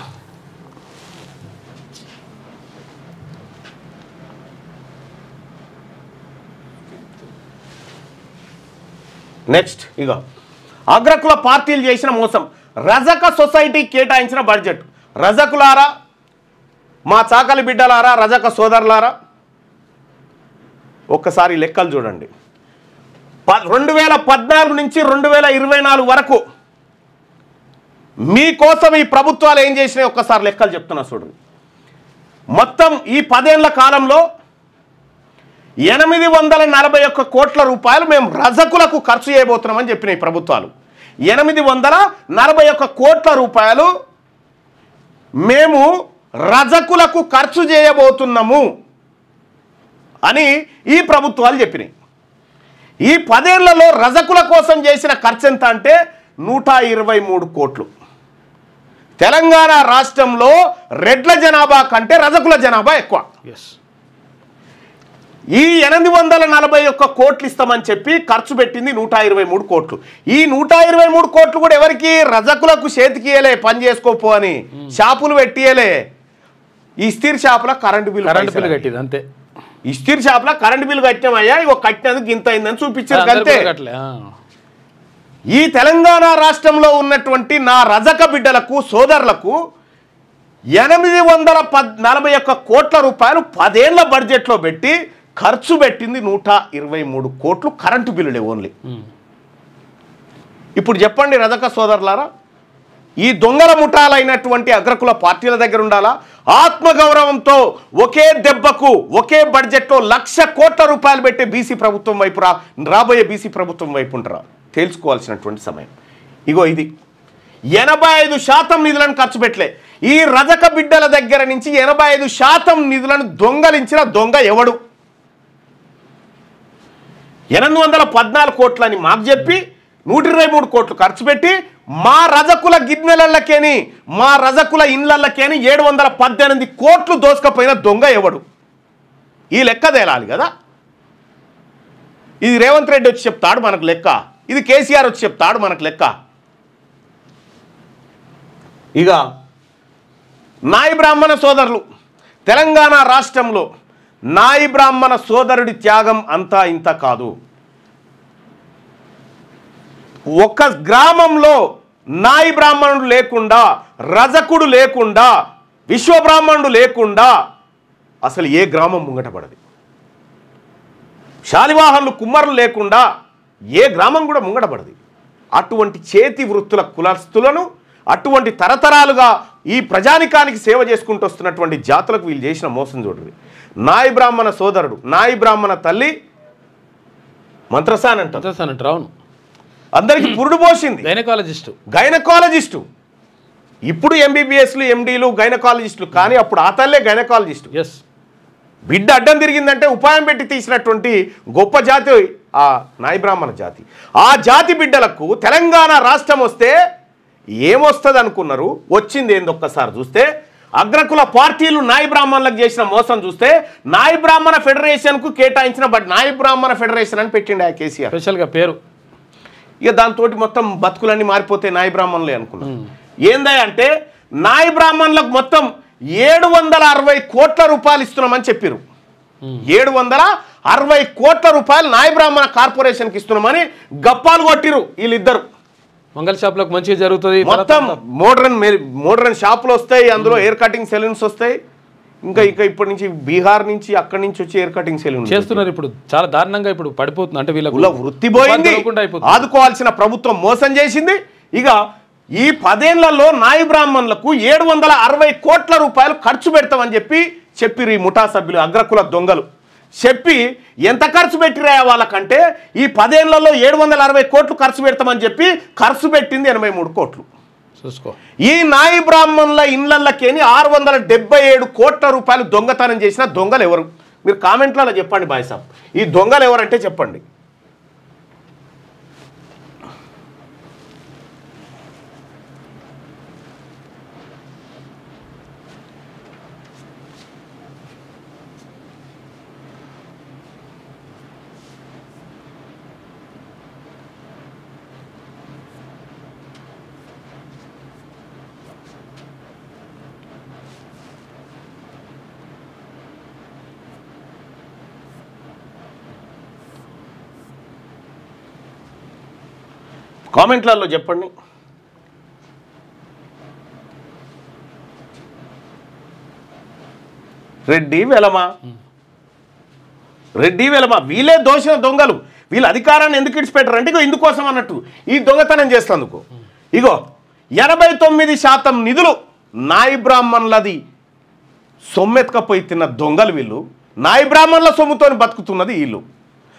నెక్స్ట్ ఇక అగ్రకుల పార్టీలు చేసిన మోసం. రజక సొసైటీ కేటాయించిన బడ్జెట్. రజకులారా, మా చాకలి బిడ్డలారా, రజక సోదరులారా, ఒక్కసారి లెక్కలు చూడండి. 2014 నుంచి 2024 వరకు మీకోసం ఈ ప్రభుత్వాలు ఏం చేసినాయి ఒక్కసారి లెక్కలు చెప్తున్నా చూడండి. మొత్తం ఈ 10 ఏళ్ల కాలంలో 841 కోట్ల రూపాయలు మేము రజకులకు ఖర్చు చేయబోతున్నామని చెప్పినాయి ప్రభుత్వాలు. 841 కోట్ల రూపాయలు మేము రజకులకు ఖర్చు చేయబోతున్నాము అని ఈ ప్రభుత్వాలు చెప్పినాయి. ఈ 10 ఏళ్లలో రజకుల కోసం చేసిన ఖర్చు ఎంత అంటే 123 కోట్లు. తెలంగాణ రాష్ట్రంలో రెడ్ల జనాభా కంటే రజకుల జనాభా ఎక్కువ. ఈ 841 కోట్లు ఇస్తామని చెప్పి ఖర్చు పెట్టింది 123 కోట్లు. ఈ 123 కోట్లు కూడా ఎవరికి? రజకులకు చేతికి ఇయ్యలే, పని చేసుకోపో అని షాపులు పెట్టియలే. ఇస్తీర్ షాపుల కరెంటు బిల్లు కట్టింది అంతే. ఇస్తీర్ షాపుల కరెంటు బిల్లు కట్టినామయ్యా, ఇగో కట్టినందుకు ఇంత అయిందని చూపించారు అంతే. ఈ తెలంగాణ రాష్ట్రంలో ఉన్నటువంటి నా రజక బిడ్డలకు, సోదరులకు 841 కోట్ల రూపాయలు 10 ఏళ్ల బడ్జెట్లో పెట్టి ఖర్చు పెట్టింది 123 కోట్లు కరెంటు బిల్లులే ఓన్లీ. ఇప్పుడు చెప్పండి రజక సోదరులారా, ఈ దొంగల ముఠాలైనటువంటి అగ్రకుల పార్టీల దగ్గర ఉండాలా? ఆత్మగౌరవంతో ఒకే దెబ్బకు ఒకే బడ్జెట్లో 1,00,000 కోట్ల రూపాయలు పెట్టే బీసీ ప్రభుత్వం వైపు రాబోయే బీసీ ప్రభుత్వం వైపు ఉంటారా? తేల్చుకోవాల్సినటువంటి సమయం. ఇగో ఇది 85% నిధులను ఖర్చు పెట్టలే. ఈ రజక బిడ్డల దగ్గర నుంచి 85% నిధులను దొంగలించిన దొంగ ఎవడు? 814 కోట్లని మాకు చెప్పి 123 కోట్లు ఖర్చు పెట్టి మా రజకుల గిన్నెలకేని, మా రజకుల ఇండ్లకేని 718 కోట్లు దోసుకపోయిన దొంగ ఎవడు? ఈ లెక్క తేలాలి కదా. ఇది రేవంత్ రెడ్డి వచ్చి చెప్తాడు మనకు లెక్క, ఇది కేసీఆర్ వచ్చి చెప్తాడు మనకు లెక్క. ఇక నాయి బ్రాహ్మణ సోదరులు, తెలంగాణ రాష్ట్రంలో నాయి బ్రాహ్మణ సోదరుడి త్యాగం అంతా ఇంత కాదు. ఒక గ్రామంలో నాయి బ్రాహ్మణుడు లేకుండా, రజకుడు లేకుండా, విశ్వబ్రాహ్మణుడు లేకుండా అసలు ఏ గ్రామం ముంగటపడది. శాలివాహనులు కుమ్మరులు లేకుండా ఏ గ్రామం కూడా ముంగటపడది. అటువంటి చేతి వృత్తుల కులస్తులను, అటువంటి తరతరాలుగా ఈ ప్రజానికానికి సేవ చేసుకుంటూ వస్తున్నటువంటి జాతులకు వీళ్ళు చేసిన మోసం చూడండి. నాయి బ్రాహ్మణ సోదరుడు, నాయి బ్రాహ్మణ తల్లి మంత్రసాన్ అంటారు. అవును, అందరికి పురుడు పోసింది. గైనకాలజిస్టు ఇప్పుడు ఎంబీబీఎస్లు, ఎండీలు, గైనకాలజిస్టులు, కానీ అప్పుడు ఆ తల్లే గైనకాలజిస్టు. బిడ్డ అడ్డం తిరిగిందంటే ఉపాయం పెట్టి తీసినటువంటి గొప్ప జాతి ఆ నాయి బ్రాహ్మణ జాతి. ఆ జాతి బిడ్డలకు తెలంగాణ రాష్ట్రం వస్తే ఏమొస్తుంది అనుకున్నారు? వచ్చింది ఏంది ఒక్కసారి చూస్తే, అగ్రకుల పార్టీలు నాయి బ్రాహ్మణులకు చేసిన మోసం చూస్తే, నాయి బ్రాహ్మణ ఫెడరేషన్కు కేటాయించిన నాయి బ్రాహ్మణ ఫెడరేషన్ అని పెట్టిండు ఆ కేసీఆర్ స్పెషల్గా పేరు. ఇక దాంతో మొత్తం బతుకులన్నీ మారిపోతే నాయి బ్రాహ్మణులే అనుకున్నాం. ఏందా అంటే నాయి బ్రాహ్మణులకు మొత్తం 760 కోట్ల రూపాయలు ఇస్తున్నామని చెప్పారు. 760 కోట్ల రూపాయలు నాయి బ్రాహ్మణ కార్పొరేషన్కి ఇస్తున్నామని గప్పాలు కొట్టిరు వీళ్ళిద్దరు. మంగళ షాప్లకు మంచిగా జరుగుతుంది, మొత్తం మోడ్రన్ షాపులు వస్తాయి, అందులో హెయిర్ కటింగ్ సెలూన్స్ వస్తాయి. ఇంకా ఇప్పటి నుంచి బీహార్ నుంచి అక్కడి నుంచి వచ్చి హెయిర్ కటింగ్ సెలూన్ చేస్తున్నారు. ఇప్పుడు చాలా దారుణంగా ఇప్పుడు పడిపోతుంది. అంటే వీళ్ళ వృత్తి పోయింది, ఆదుకోవాల్సిన ప్రభుత్వం మోసం చేసింది. ఇక ఈ 10 ఏళ్లలో నాయి బ్రాహ్మణులకు 760 కోట్ల రూపాయలు ఖర్చు పెడతామని చెప్పిరు ఈ ముఠా సభ్యులు, అగ్రకుల దొంగలు. చెప్పి ఎంత ఖర్చు పెట్టిరా వాళ్ళకంటే ఈ 10 ఏళ్లలో 760 కోట్లు ఖర్చు పెడతామని చెప్పి ఖర్చు పెట్టింది 83 కోట్లు. చూసుకో, ఈ నాయి బ్రాహ్మణుల ఇండ్లకేని 677 కోట్ల రూపాయలు దొంగతనం చేసిన దొంగలు ఎవరు? మీరు కామెంట్లలో చెప్పండి బాయ్ సాబ్, ఈ దొంగలు ఎవరంటే చెప్పండి. కామెంట్లలో చెప్పండి. రెడ్డి వెలమా వీళ్ళే దోషిన దొంగలు. వీళ్ళ అధికారాన్ని ఎందుకు ఇడిచిపెట్టారు అంటే ఇగో ఇందుకోసం అన్నట్టు, ఈ దొంగతనం చేస్తేందుకు. ఇగో 89% నిధులు నాయి బ్రాహ్మణులది సొమ్మెత్తుకపోయి తిన్న దొంగలు వీళ్ళు. నాయి బ్రాహ్మణుల సొమ్ముతోని బతుకుతున్నది వీళ్ళు,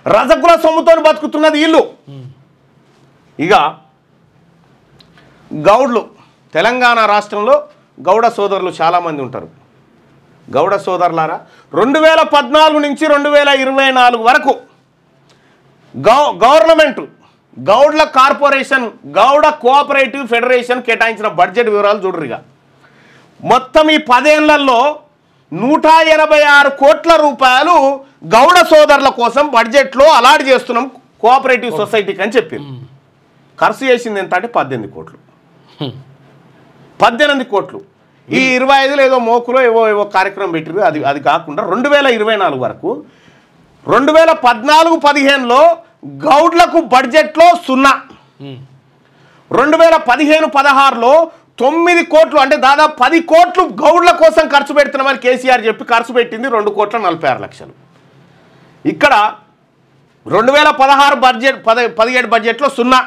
రజకుల సొమ్ముతోని బతుకుతున్నది వీళ్ళు. ఇక గౌడ్లు, తెలంగాణ రాష్ట్రంలో గౌడ సోదరులు చాలామంది ఉంటారు. గౌడ సోదరులారా, 2014 నుంచి 2024 వరకు గవర్నమెంట్ గౌడ్ల కార్పొరేషన్, గౌడ కోఆపరేటివ్ ఫెడరేషన్ కేటాయించిన బడ్జెట్ వివరాలు చూడరుగా. మొత్తం ఈ 10 ఏళ్లలో 186 కోట్ల రూపాయలు గౌడ సోదరుల కోసం బడ్జెట్లో అలాట్ చేస్తున్నాం కోఆపరేటివ్ సొసైటీకి అని చెప్పి ఖర్చు చేసింది ఎంత అంటే 18 కోట్లు. 18 కోట్లు. ఈ 25 ఏదో మోకులో ఏవో కార్యక్రమం పెట్టారు. అది కాకుండా 2024 వరకు 2014-15లో గౌడ్లకు బడ్జెట్లో 0, 2015-16లో 9 కోట్లు, అంటే దాదాపు 10 కోట్లు గౌడ్ల కోసం ఖర్చు పెడుతున్నామని కేసీఆర్ చెప్పి ఖర్చు పెట్టింది 2,46,00,000. ఇక్కడ 2016-17 బడ్జెట్లో 0.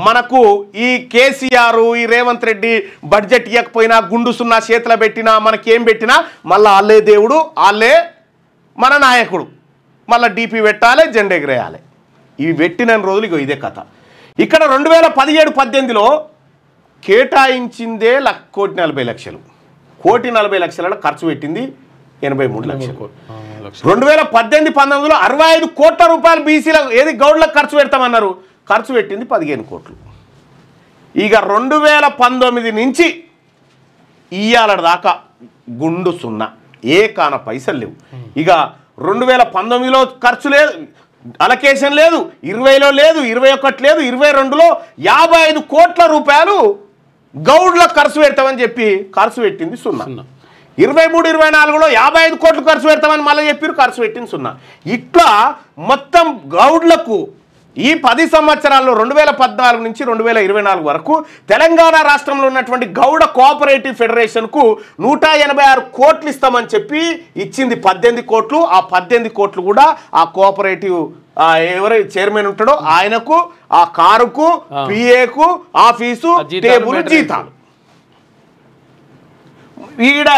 మనకు ఈ కేసీఆర్, ఈ రేవంత్ రెడ్డి బడ్జెట్ ఇవ్వకపోయినా, గుండు 0 చేతిలో పెట్టినా, మనకేం పెట్టినా మళ్ళీ వాళ్ళే దేవుడు, వాళ్ళే మన నాయకుడు, మళ్ళీ డీపీ పెట్టాలి, జెండా ఎగరేయాలి. ఇవి పెట్టిన రోజులు ఇగో ఇదే కథ. ఇక్కడ 2017-18లో కేటాయించిందే 1,40,00,000. 1,40,00,000 ఖర్చు పెట్టింది 83 లక్షలు. 2018-19లో 65 కోట్ల రూపాయలు బీసీలకు ఏది గౌడ్లకు ఖర్చు పెడతామన్నారు, ఖర్చు పెట్టింది 15 కోట్లు. ఇక 2019 నుంచి ఇయ్యాల దాకా గుండు 0, ఏ కాన పైసలు లేవు. ఇక 2019లో ఖర్చు లేదు, అలొకేషన్ లేదు, 20లో లేదు, 21 లేదు, 22లో 55 కోట్ల రూపాయలు గౌడ్లకు ఖర్చు పెడతామని చెప్పి ఖర్చు పెట్టింది 0. 23-24లో 55 కోట్లు ఖర్చు పెడతామని మళ్ళీ చెప్పారు, ఖర్చు పెట్టింది 0. ఇట్లా మొత్తం గౌడ్లకు ఈ 10 సంవత్సరాల్లో 2014 నుంచి 2024 వరకు తెలంగాణ రాష్ట్రంలో ఉన్నటువంటి గౌడ కోఆపరేటివ్ ఫెడరేషన్కు 186 కోట్లు ఇస్తామని చెప్పి ఇచ్చింది 18 కోట్లు. ఆ 18 కోట్లు కూడా ఆ కోఆపరేటివ్ ఎవరు చైర్మన్ ఉంటాడో ఆయనకు, ఆ కారుకు, పిఏకు, ఆఫీసు, టేబుల్, జీతాలు. ఈడ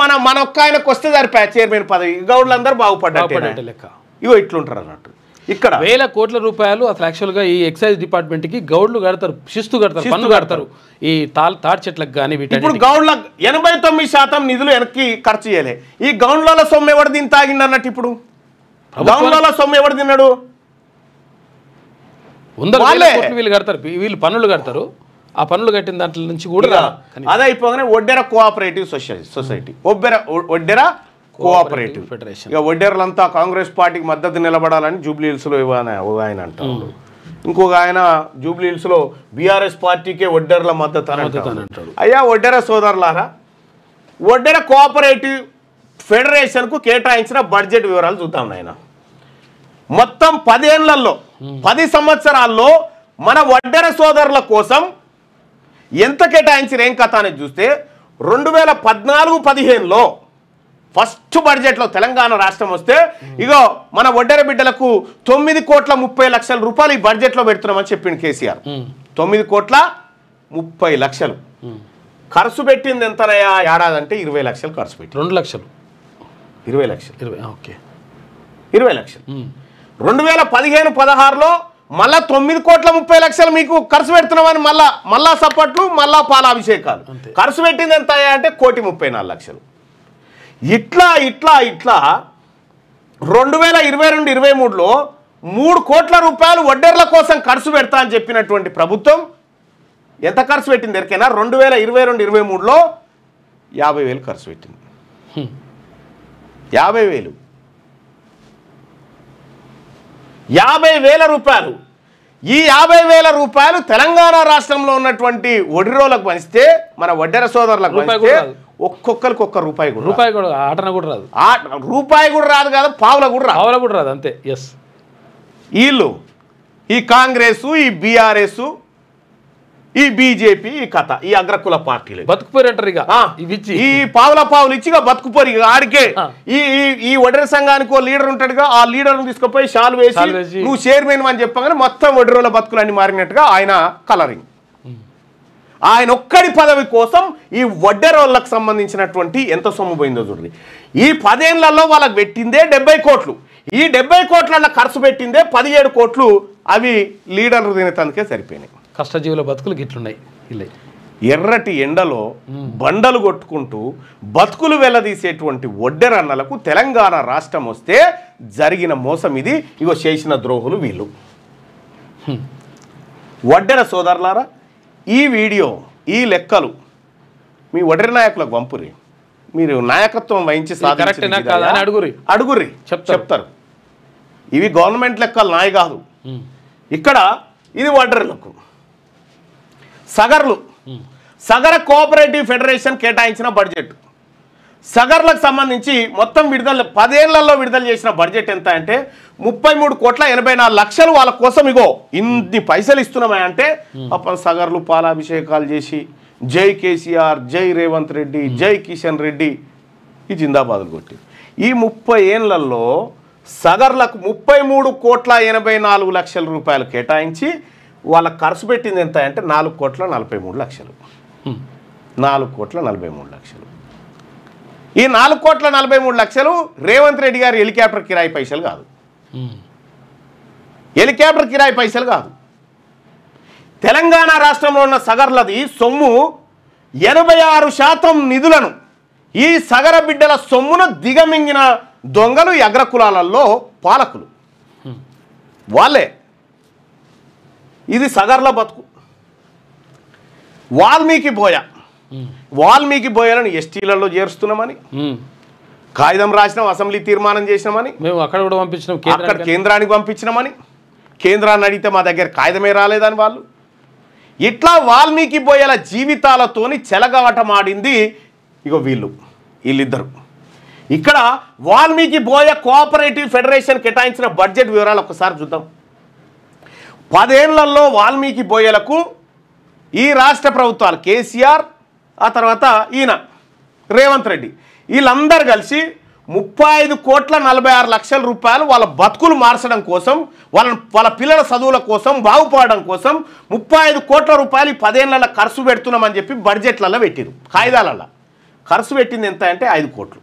మన ఒక్క ఆయనకు వస్తే సరిపోయా చైర్మన్ పదవి. గౌడ్లందరూ బాగుపడ్డట్టే లెక్క. ఇగో ఇట్లుంటారు అన్నట్టు. ఇక్కడ వేల కోట్ల రూపాయలు అసలు యాక్చువల్గా ఈ ఎక్సైజ్ డిపార్ట్మెంట్కి గౌడ్లు కడతారు, శిస్తు కడతారు, పన్ను కడతారు ఈ తాడి చెట్లకు కానీ. ఇప్పుడు గౌడ్ల 89% నిధులు వెనక్కి ఖర్చు చేయలే. ఈ గౌండ్ల సొమ్ము ఎవరు దీన్ని తాగిండి అన్నట్టు. ఇప్పుడు గౌండ్ల సొమ్ము ఎవరు తిన్నాడు? వీళ్ళు కడతారు, వీళ్ళు పన్నులు కడతారు. ఆ పన్నులు కట్టిన దాంట్లో నుంచి కూడా అదే అయిపోగానే Oddera cooperative society, Oddera cooperative federation. ఇక ఒడ్డెరలంతా కాంగ్రెస్ పార్టీకి మద్దతు నిలబడాలని జూబ్లీహిల్స్లో ఆయన అంటాడు. ఇంకొక ఆయన జూబ్లీహిల్స్లో బీఆర్ఎస్ పార్టీకే ఒడ్డెరల మద్దతు అని అంటాడు. అయ్యా ఒడ్డెర సోదరులారా, ఒడ్డెర కోఆపరేటివ్ ఫెడరేషన్కు కేటాయించిన బడ్జెట్ వివరాలు చూద్దాం నాయన. మొత్తం 10 ఏళ్లలో 10 సంవత్సరాల్లో మన ఒడ్డెర సోదరుల కోసం ఎంత కేటాయించిన ఏం కథ అనేది చూస్తే 2014-15లో ఫస్ట్ బడ్జెట్లో తెలంగాణ రాష్ట్రం వస్తే ఇగో మన ఒడ్డెర బిడ్డలకు 9,30,00,000 రూపాయలు ఈ బడ్జెట్లో పెడుతున్నామని చెప్పిండు కేసీఆర్. 9,30,00,000 ఖర్చు పెట్టింది ఎంతనయా ఏడాది అంటే 20 లక్షలు ఖర్చు పెట్టి 2 లక్షలు 20 లక్షలు 20 లక్షలు. 2015-16లో మళ్ళా 9,30,00,000 మీకు ఖర్చు పెడుతున్నామని మళ్ళా సప్పట్లు, మళ్ళా పాలాభిషేకాలు. ఖర్చు పెట్టింది ఎంత అంటే 1,34,00,000. ఇట్లా 2022-23లో 3 కోట్ల రూపాయలు వడ్డెర్ల కోసం ఖర్చు పెడతా అని చెప్పినటువంటి ప్రభుత్వం ఎంత ఖర్చు పెట్టింది ఎరికైనా? 2022-23లో 50,000 ఖర్చు పెట్టింది. 50,000 రూపాయలు. ఈ 50,000 రూపాయలు తెలంగాణ రాష్ట్రంలో ఉన్నటువంటి ఒడిరోలకు పంచితే, మన వడ్డెర సోదరులకు పంచితే ఒక్కొక్కరికి ఒక్క రూపాయి కూడా ఆటన కూడా రాదు. రూపాయి కూడా రాదు కదా, పావుల కూడా రాదు అంతే. ఎస్, వీళ్ళు ఈ కాంగ్రెస్, ఈ బీఆర్ఎస్, ఈ బీజేపీ, ఈ కథ, ఈ అగ్రకుల పార్టీలు బతుకుపోయారంటారు. ఇక ఈ పావులు ఇచ్చిగా బతుకుపోరు. ఆడికే ఈ ఒడెర సంఘానికి ఓ లీడర్ ఉంటాడుగా, ఆ లీడర్ను తీసుకుపోయి షాలు వేసి నువ్వు చైర్మన్ అని చెప్పగానే మొత్తం ఒడెరోల బతుకులన్నీ మారినట్టుగా ఆయన కలరింగ్. ఆయన ఒక్కడి పదవి కోసం ఈ వడ్డెరోళ్ళకు సంబంధించినటువంటి ఎంత సొమ్ము పోయిందో చూడండి. ఈ 10 ఏళ్లలో వాళ్ళకి పెట్టిందే 70 కోట్లు. ఈ 70 కోట్ల ఖర్చు పెట్టిందే 17 కోట్లు. అవి లీడర్లు తినేందుకే సరిపోయినాయి. కష్టజీవుల బతుకులు గిట్లున్నాయి. ఎర్రటి ఎండలో బండలు కొట్టుకుంటూ బతుకులు వెల్లదీసేటువంటి ఒడ్డెరన్నలకు తెలంగాణ రాష్ట్రం వస్తే జరిగిన మోసం ఇది. ఇగో చేసిన ద్రోహులు వీళ్ళు. ఒడ్డెర సోదరులారా, ఈ వీడియో, ఈ లెక్కలు మీ ఒడ్డెర నాయకులకు పంపురి. మీరు నాయకత్వం వహించి అడుగుర్రి, చెప్తారు. ఇవి గవర్నమెంట్ లెక్కలు నాయి కాదు. ఇక్కడ ఇది ఒడ్డెరలకు. సగర కోఆపరేటివ్ ఫెడరేషన్ కేటాయించిన బడ్జెట్, సగర్లకు సంబంధించి మొత్తం 10 ఏళ్లలో విడుదల చేసిన బడ్జెట్ ఎంత అంటే 33,84,00,000 వాళ్ళ కోసం. ఇగో ఇన్ని పైసలు ఇస్తున్నామా అంటే అప్పుడు సగర్లు పాలాభిషేకాలు చేసి జై కేసీఆర్, జై రేవంత్ రెడ్డి, జై కిషన్ రెడ్డి ఈ జిందాబాదులు కొట్టి ఈ 30 ఏళ్లలో సగర్లకు 33,84,00,000 రూపాయలు కేటాయించి వాళ్ళ ఖర్చు పెట్టింది ఎంత అంటే 4,43,00,000. 4,43,00,000. ఈ 4,43,00,000 రేవంత్ రెడ్డి గారి హెలికాప్టర్ కిరాయి పైసలు కాదు. హెలికాప్టర్ కిరాయి పైసలు కాదు. తెలంగాణ రాష్ట్రంలో ఉన్న సగర్లది సొమ్ము 86% నిధులను ఈ సగర బిడ్డల సొమ్మును దిగమింగిన దొంగలు ఈ అగ్రకులాలలో పాలకులు వాళ్ళే. ఇది సగర్ల బతుకు. వాల్మీకి బోయలను ఎస్టీలలో చేరుస్తున్నామని కాగితం రాసినాం, అసెంబ్లీ తీర్మానం చేసినామని, మేము అక్కడ కూడా పంపించినాం, అక్కడ కేంద్రానికి పంపించినామని. కేంద్రాన్ని అడిగితే మా దగ్గర కాగితమే రాలేదని వాళ్ళు. ఇట్లా వాల్మీకి బోయల జీవితాలతోని చెలగాటమాడింది ఇగో వీళ్ళిద్దరు. ఇక్కడ వాల్మీకి బోయ కోఆపరేటివ్ ఫెడరేషన్ కేటాయించిన బడ్జెట్ వివరాలు ఒకసారి చూద్దాం. 10 ఏళ్లలో వాల్మీకి బోయలకు ఈ రాష్ట్ర ప్రభుత్వాలు కేసీఆర్, ఆ తర్వాత ఈయన రేవంత్ రెడ్డి, వీళ్ళందరూ కలిసి 35,46,00,000 రూపాయలు వాళ్ళ బతుకులు మార్చడం కోసం, వాళ్ళ పిల్లల చదువుల కోసం, బాగుపడడం కోసం 35 కోట్ల రూపాయలు 10 ఏళ్లలో ఖర్చు పెడుతున్నామని చెప్పి బడ్జెట్లలో పెట్టిరు. కాయిదాలలో ఖర్చు పెట్టింది ఎంత అంటే 5 కోట్లు.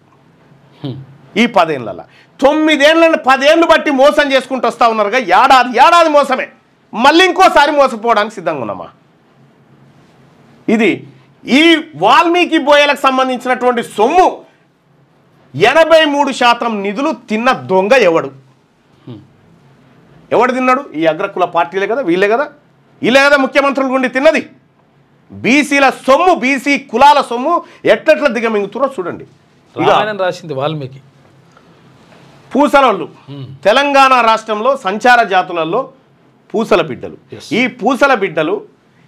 ఈ 10 ఏళ్లలో 9 ఏళ్ళని 10 ఏళ్ళు బట్టి మోసం చేసుకుంటూ వస్తూ ఉన్నారుగా. ఏడాది మోసమే, మళ్ళీ ఇంకోసారి మోసపోవడానికి సిద్ధంగా ఉన్నామా? ఇది ఈ వాల్మీకి బోయలకు సంబంధించినటువంటి సొమ్ము 83% నిధులు తిన్న దొంగ ఎవడు తిన్నాడు? ఈ అగ్రకుల పార్టీలే కదా, వీళ్ళే కదా ముఖ్యమంత్రుల గుండి తిన్నది. బీసీల సొమ్ము, బీసీ కులాల సొమ్ము ఎట్లెట్లా దిగమింగుతురో చూడండి. రాసింది వాల్మీకి. పూసలోళ్ళు తెలంగాణ రాష్ట్రంలో సంచార జాతులలో పూసల బిడ్డలు. ఈ పూసల బిడ్డలు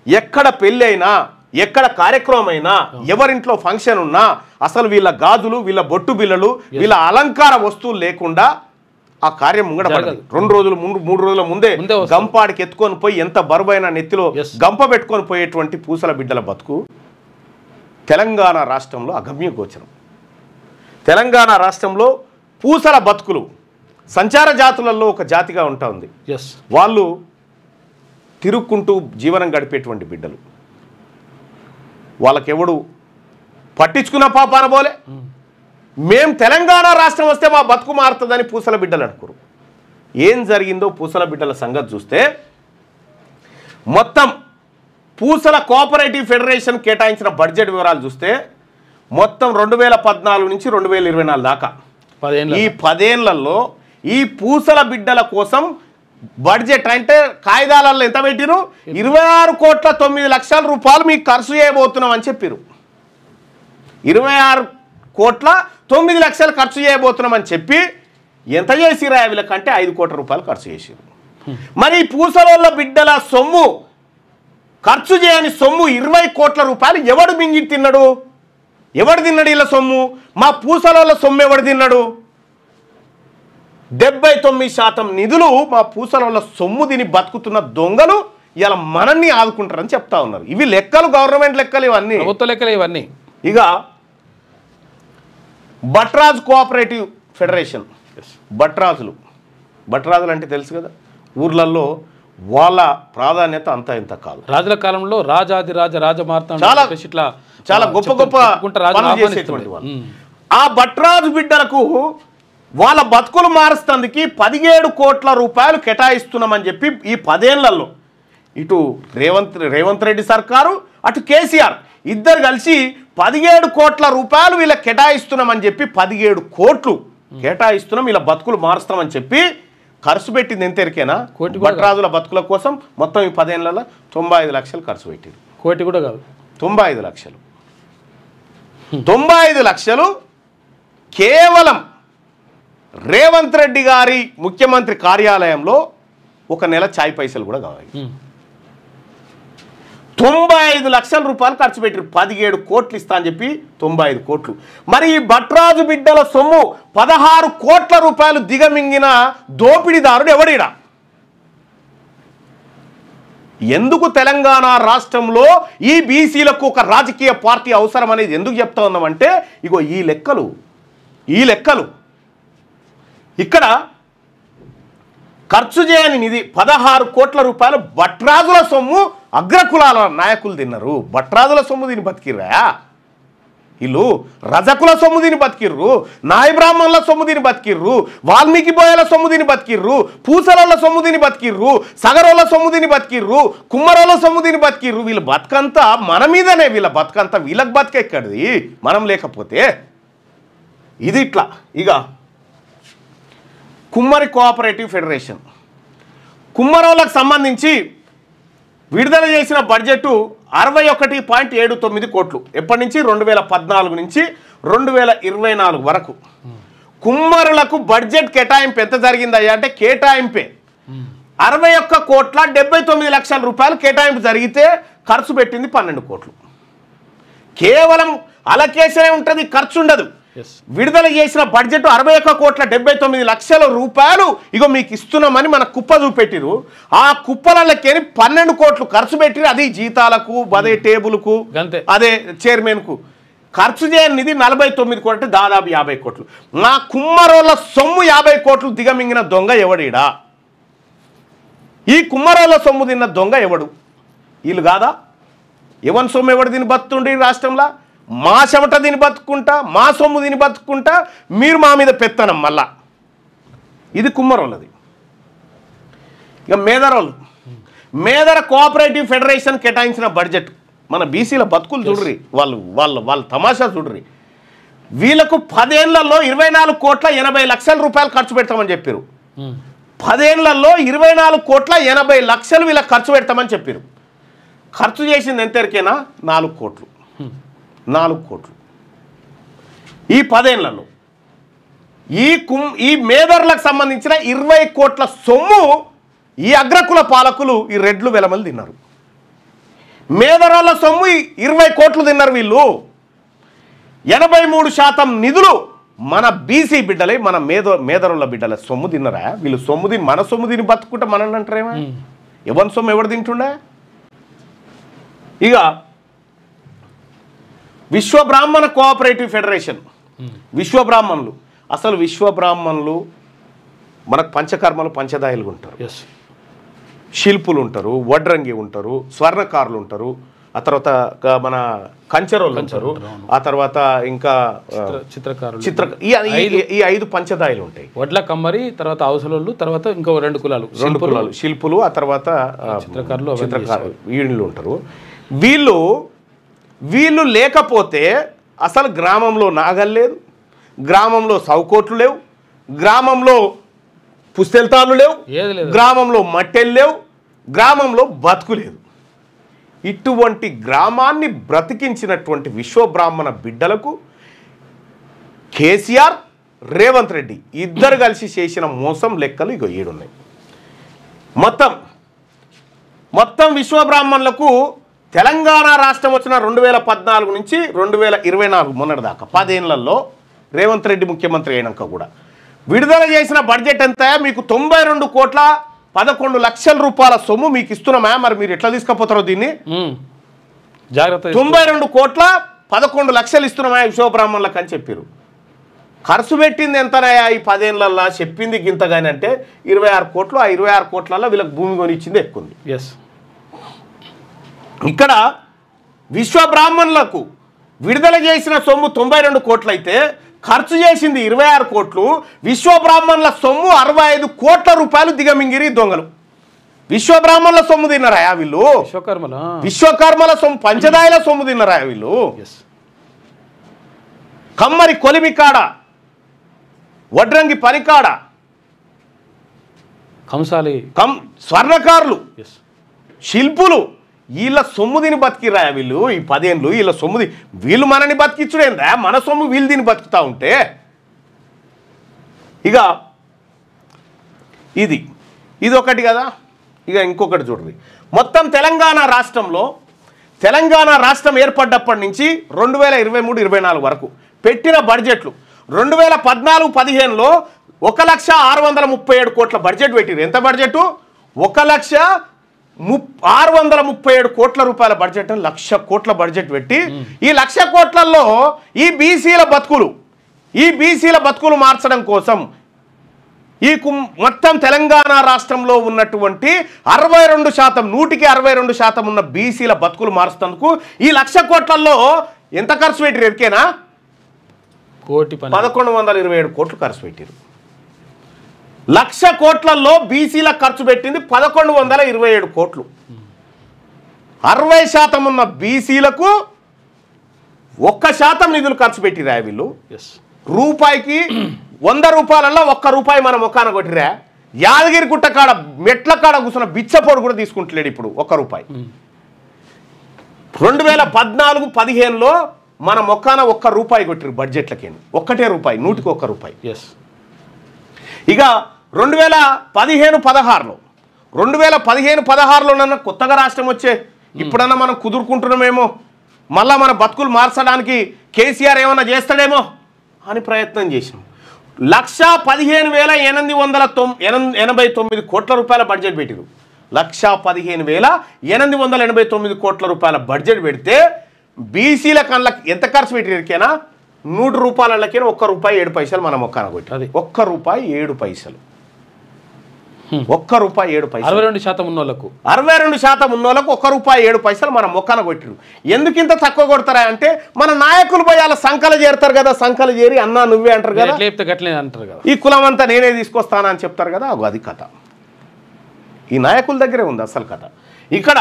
ఎక్కడ పెళ్ళి అయినా, ఎక్కడ కార్యక్రమం అయినా, ఎవరింట్లో ఫంక్షన్ ఉన్నా అసలు వీళ్ళ గాజులు, వీళ్ళ బొట్టు బిళ్ళలు, వీళ్ళ అలంకార వస్తువులు లేకుండా ఆ కార్యం ముంగడపడదు. 2 రోజులు 3 రోజుల ముందే గంపాడికి ఎత్తుకొని పోయి ఎంత బరువైన నెత్తిలో గంప పెట్టుకొని పోయేటువంటి పూసల బిడ్డల బతుకు తెలంగాణ రాష్ట్రంలో అగమ్య గోచరం. తెలంగాణ రాష్ట్రంలో పూసల బతుకులు సంచార జాతులలో ఒక జాతిగా ఉంటా ఉంది. వాళ్ళు తిరుక్కుంటూ జీవనం గడిపేటువంటి బిడ్డలు. వాళ్ళకెవడు పట్టించుకున్న పాపాన పోలే. మేం తెలంగాణ రాష్ట్రం వస్తే మా బతుకు మారుతుందని పూసల బిడ్డలు అనుకోరు. ఏం జరిగిందో పూసల బిడ్డల సంగతి చూస్తే, మొత్తం పూసల కోఆపరేటివ్ ఫెడరేషన్ కేటాయించిన బడ్జెట్ వివరాలు చూస్తే మొత్తం 2014 నుంచి 2024 దాకా ఈ 10 ఏళ్లలో ఈ పూసల బిడ్డల కోసం బడ్జెట్ అంటే కాయిదాలలో ఎంత పెట్టిరు? 26,09,00,000 రూపాయలు మీకు ఖర్చు చేయబోతున్నాం అని చెప్పారు. 26,09,00,000 ఖర్చు చేయబోతున్నాం అని చెప్పి ఎంత చేసిరా వీళ్ళకంటే 5 కోట్ల రూపాయలు ఖర్చు చేసిరు. మరి పూసలోళ్ళ బిడ్డల సొమ్ము, ఖర్చు చేయని సొమ్ము 20 కోట్ల రూపాయలు ఎవడు మింగి తిన్నాడు? ఎవడు తిన్నాడు వీళ్ళ సొమ్ము? మా పూసలోళ్ళ సొమ్ము ఎవడు తిన్నాడు? 79% నిధులు మా పూసలోళ్ళ సొమ్ము తిని బతుకుతున్న దొంగలు ఇలా మనల్ని ఆదుకుంటారని చెప్తా ఉన్నారు. ఇవి లెక్కలు, గవర్నమెంట్ లెక్కలు, ఇవన్నీ ప్రభుత్వ లెక్కలు. ఇవన్నీ ఇక భట్రాజ్ కోఆపరేటివ్ ఫెడరేషన్. భట్రాజులు అంటే తెలుసు కదా, ఊర్లలో వాళ్ళ ప్రాధాన్యత అంతా ఇంత కాదు. రాజుల కాలంలో రాజాదిరాజ రాజమార్తాండ చాలా గొప్ప పనులు చేసేటువంటి వాళ్ళు. ఆ భట్రాజు బిడ్డలకు వాళ్ళ బతుకులు మారుస్తందుకు 17 కోట్ల రూపాయలు కేటాయిస్తున్నామని చెప్పి ఈ 10 ఏళ్లలో ఇటు రేవంత్ రెడ్డి సర్కారు, అటు కేసీఆర్ ఇద్దరు కలిసి 17 కోట్ల రూపాయలు వీళ్ళకి కేటాయిస్తున్నామని చెప్పి 17 కోట్లు కేటాయిస్తున్నాం, వీళ్ళ బతుకులు మారుస్తామని చెప్పి ఖర్చు పెట్టింది ఎంత ఎరికేనా? భట్రాజుల బతుకుల కోసం మొత్తం ఈ 10 ఏళ్లలో 95 లక్షలు ఖర్చు పెట్టింది. కోటి కూడా కాదు, 95 లక్షలు. 95 లక్షలు కేవలం రేవంత్ రెడ్డి గారి ముఖ్యమంత్రి కార్యాలయంలో ఒక నెల చాయ్ పైసలు కూడా కావాలి. 95 లక్షల రూపాయలు ఖర్చు పెట్టారు. 17 కోట్లు ఇస్తా అని చెప్పి 95 కోట్లు. మరి ఈ భట్రాజు బిడ్డల సొమ్ము 16 కోట్ల రూపాయలు దిగమింగిన దోపిడీదారుడు ఎవడిడా? ఎందుకు తెలంగాణ రాష్ట్రంలో ఈ బీసీలకు ఒక రాజకీయ పార్టీ అవసరం అనేది ఎందుకు చెప్తా ఉన్నామంటే, ఇగో ఈ లెక్కలు ఇక్కడ ఖర్చు చేయని నిధి 16 కోట్ల రూపాయలు భట్రాజుల సొమ్ము అగ్రకులాల నాయకులు తిన్నారు. భట్రాజుల సొమ్ము దీన్ని బతికిర్రా వీళ్ళు, రజకుల సొమ్ము దీన్ని బతికిర్రు, నాయ బ్రాహ్మణుల సొమ్ము దీన్ని బతికిర్రు, వాల్మీకి బోయల సొమ్ము దీన్ని బతికిర్రు, పూసలోళ్ళ సొమ్ము దీన్ని బతికిర్రు, సగరోళ్ళ సొమ్ము దీన్ని బతికిర్రు, కుమ్మరోళ్ళ సొమ్ము దీన్ని బతికిర్రు. వీళ్ళ బతుకంతా మన మీదనే, వీళ్ళ బతుకంతా వీళ్ళకి బతికెక్కడిది మనం లేకపోతే. ఇది ఇట్లా. ఇక కుమ్మరి కోఆపరేటివ్ ఫెడరేషన్, కుమ్మరోళ్ళకు సంబంధించి విడుదల చేసిన బడ్జెట్ 61.79 కోట్లు. ఎప్పటి నుంచి? 2014 నుంచి 2024 వరకు. కుమ్మరులకు బడ్జెట్ కేటాయింపు ఎంత జరిగిందయ్యా అంటే, కేటాయింపే 61,79,00,000 రూపాయలు కేటాయింపు జరిగితే ఖర్చు పెట్టింది 12 కోట్లు. కేవలం అలకేషనే ఉంటుంది, ఖర్చు ఉండదు. విడుదల చేసిన బడ్జెట్ 61,79,00,00,000 రూపాయలు ఇగో మీకు ఇస్తున్నామని మన కుప్ప చూపెట్టిరు. ఆ కుప్పలకెళ్ళి 12 కోట్లు ఖర్చు పెట్టిరు. అది జీతాలకు, అదే టేబుల్కు, అదే చైర్మన్కు ఖర్చు చేయని నిధి 49 కోట్లు, దాదాపు 50 కోట్లు. మా కుమ్మరోళ్ళ సొమ్ము 50 కోట్లు దిగమింగిన దొంగ ఎవడీడా? ఈ కుమ్మరోళ్ళ సొమ్ము తిన్న దొంగ ఎవడు? వీళ్ళు కాదా? ఎవరి సొమ్ము ఎవడు దీన్ని బతుకుండి రాష్ట్రంలో? మా చెమట దీన్ని బతుకుంటా, మా సొమ్ము దీన్ని బతుకుంటా, మీరు మా మీద పెత్తనం మళ్ళా. ఇది కుమ్మరోళ్ళది. ఇక మేదరోళ్ళు, మేదర కోఆపరేటివ్ ఫెడరేషన్ కేటాయించిన బడ్జెట్ మన బీసీల బతుకులు చూడ్రి, వాళ్ళ తమాషా చూడ్రి. వీళ్ళకు 10 ఏళ్లలో 24,80,00,000 రూపాయలు ఖర్చు పెడతామని చెప్పారు. 10 ఏళ్లలో 24,80,00,000 వీళ్ళకి ఖర్చు పెడతామని చెప్పారు. ఖర్చు చేసింది ఎంతవరకైనా 4 కోట్లు. 4 కోట్లు ఈ 10 ఏళ్లలో. ఈ మేదర్లకు సంబంధించిన 20 కోట్ల సొమ్ము ఈ అగ్రకుల పాలకులు ఈ రెడ్లు వెలమలు తిన్నారు. మేదరోళ్ళ సొమ్ము 20 కోట్లు తిన్నారు వీళ్ళు. 83% నిధులు మన బీసీ బిడ్డలే, మన మేదరోళ్ళ బిడ్డల సొమ్ము తిన్నరా వీళ్ళు. సొమ్ము తిని మన సొమ్ము తిని బతుకుంటే మనల్ని అంటారేమో. ఎవరి సొమ్ము ఎవరు తింటుండే? ఇక విశ్వబ్రాహ్మణ కోఆపరేటివ్ ఫెడరేషన్, విశ్వబ్రాహ్మణులు. అసలు విశ్వబ్రాహ్మణులు మనకు పంచకర్మలు పంచదాయలు ఉంటారు, శిల్పులు ఉంటారు, వడ్రంగి ఉంటారు, స్వర్ణకారులు ఉంటారు, ఆ తర్వాత మన కంచెరోళ్ళు ఉంటారు, ఆ తర్వాత ఇంకా చిత్రకారులు, ఈ 5 పంచదాయలు ఉంటాయి. వడ్ల కమ్మరి, తర్వాత అవసరాలు, తర్వాత ఇంకో 2 కులాలు, శిల్పులు, ఆ తర్వాత చిత్రకారులు వీళ్ళు ఉంటారు. వీళ్ళు లేకపోతే అసలు గ్రామంలో నాగలు లేదు, గ్రామంలో సౌకోట్లు లేవు, గ్రామంలో పుస్తెల్తాలు లేవు, గ్రామంలో మట్టెలు లేవు, గ్రామంలో బతుకు లేదు. ఇటువంటి గ్రామాన్ని బ్రతికించినటువంటి విశ్వబ్రాహ్మణ బిడ్డలకు కేసీఆర్, రేవంత్ రెడ్డి ఇద్దరు కలిసి చేసిన మోసం లెక్కలు ఇగో 7 ఉన్నాయి. మొత్తం విశ్వబ్రాహ్మణులకు తెలంగాణ రాష్ట్రం వచ్చిన 2014 నుంచి 2024 మొన్నటి దాకా 10 ఏళ్లలో రేవంత్ రెడ్డి ముఖ్యమంత్రి అయినాక కూడా విడుదల చేసిన బడ్జెట్ ఎంత? మీకు 92,11,00,000 రూపాయల సొమ్ము మీకు ఇస్తున్నామా? మరి మీరు ఎట్లా తీసుకుపోతారో దీన్ని? జాగ్రత్త. 92,11,00,000 ఇస్తున్నామా విశ్వబ్రాహ్మణులకు అని చెప్పారు. ఖర్చు పెట్టింది ఎంతనాయా ఈ 10 ఏళ్లలో? చెప్పింది గింతగాని అంటే 26 కోట్లు. ఆ 26 కోట్లలో వీళ్ళకి భూమి కొనిచ్చింది ఎక్కువ ఉంది. ఇక్కడ విశ్వబ్రాహ్మణులకు విడుదల చేసిన సొమ్ము 92 కోట్లు అయితే ఖర్చు చేసింది 26 కోట్లు. విశ్వబ్రాహ్మణుల సొమ్ము 65 కోట్ల రూపాయలు దిగమింగిరి దొంగలు. విశ్వబ్రాహ్మణుల సొమ్ము తిన్నారా వీళ్ళు? విశ్వకర్మల సొమ్ము, పంచదాయల సొమ్ము తిన్నారా వీళ్ళు? కమ్మరి కొలిమికాడ, వడ్రంగి పనికాడ, స్వర్ణకారులు, శిల్పులు వీళ్ళ సొమ్ము తిని బతికిరా వీళ్ళు. ఈ 10 ఏళ్ళు వీళ్ళ సొమ్ము వీళ్ళు మనని బతికించుడేందా? మన సొమ్ము వీళ్ళు తిని బతుకుతా ఉంటే ఇక ఇది ఒకటి కదా. ఇక ఇంకొకటి చూడండి. మొత్తం తెలంగాణ రాష్ట్రం ఏర్పడ్డప్పటి నుంచి 2023-24 వరకు పెట్టిన బడ్జెట్లు 2014-15లో 1,637 కోట్ల బడ్జెట్ పెట్టిరు. ఎంత బడ్జెట్? 1,637 కోట్ల రూపాయల బడ్జెట్, 1,00,000 కోట్ల బడ్జెట్ పెట్టి ఈ 1,00,000 కోట్లలో ఈ బీసీల బతుకులు మార్చడం కోసం ఈ మొత్తం తెలంగాణ రాష్ట్రంలో ఉన్నటువంటి 62%, 162% ఉన్న బీసీల బతుకులు మార్చేందుకు ఈ 1,00,000 కోట్లలో ఎంత ఖర్చు పెట్టిరు? ఎరికేనా? 1,127 కోట్లు ఖర్చు పెట్టిరు. 1,00,000 కోట్లలో బీసీలకు ఖర్చు పెట్టింది 1,127 కోట్లు. 60% ఉన్న బీసీలకు 1% నిధులు ఖర్చు పెట్టిరా వీళ్ళు. రూపాయికి 100 రూపాయలలో 1 రూపాయి మన మొక్కాన కొట్టిరా. యాదగిరి గుట్ట కాడ మెట్ల కాడ కూర్చున్న బిచ్చపోడు కూడా తీసుకుంటలేడు ఇప్పుడు 1 రూపాయి. 2014-15లో మన మొక్కాన 1 రూపాయి కొట్టిరు బడ్జెట్లకి. 1 రూపాయి, 100కి 1 రూపాయి. ఇక 2015-16లో నన్న కొత్తగా రాష్ట్రం వచ్చే ఇప్పుడన్నా మనం కుదురుకుంటున్నామేమో, మళ్ళా మన బతుకులు మార్చడానికి కేసీఆర్ ఏమన్నా చేస్తాడేమో, అని ప్రయత్నం చేసినాం. 1,15,889 కోట్ల రూపాయల బడ్జెట్ పెట్టిరు. 1,15,889 కోట్ల రూపాయల బడ్జెట్ పెడితే బీసీల కళ్ళకి ఎంత ఖర్చు పెట్టిరికేనా? 100 రూపాయలకైనా ₹1.07 మనం మొక్కన కొట్టి, అది ₹1.07, ₹1.07. 62% ఉన్న వాళ్ళకు 62% ఉన్న వాళ్ళకు ₹1.07 మనం మొక్కన కొట్టిరు. ఎందుకు ఇంత తక్కువ కొడతారా అంటే మన నాయకులు పోయి వాళ్ళ సంకలు చేరుతారు కదా, సంకలు చేరి అన్నా నువ్వే అంటారు కదా, గట్లే అంటారు కదా, ఈ కులం అంతా నేనే తీసుకొస్తానా అని చెప్తారు కదా. అది కథ ఈ నాయకుల దగ్గరే ఉంది అసలు కథ. ఇక్కడ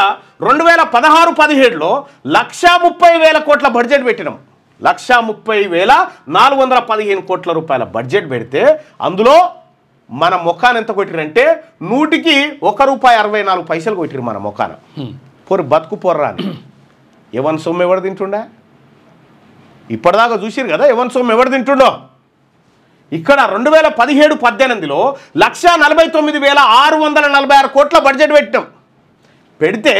2016-17లో 1,30,000 కోట్ల బడ్జెట్ పెట్టినాం. 1,30,415 కోట్ల రూపాయల బడ్జెట్ పెడితే అందులో మన మొక్కాన ఎంత కొట్టిరంటే 100కి ₹1.64 కొట్టిరు మన మొక్కాన. పొరు బతుకు పొర్రా అని. ఎవరి సొమ్ము ఎవరు తింటుండే? ఇప్పటిదాకా చూసిరు కదా ఎవరి సొమ్ము ఎవరు తింటుండో. ఇక్కడ 2017-18లో 1,49,646 కోట్ల బడ్జెట్ పెట్టినాం. పెడితే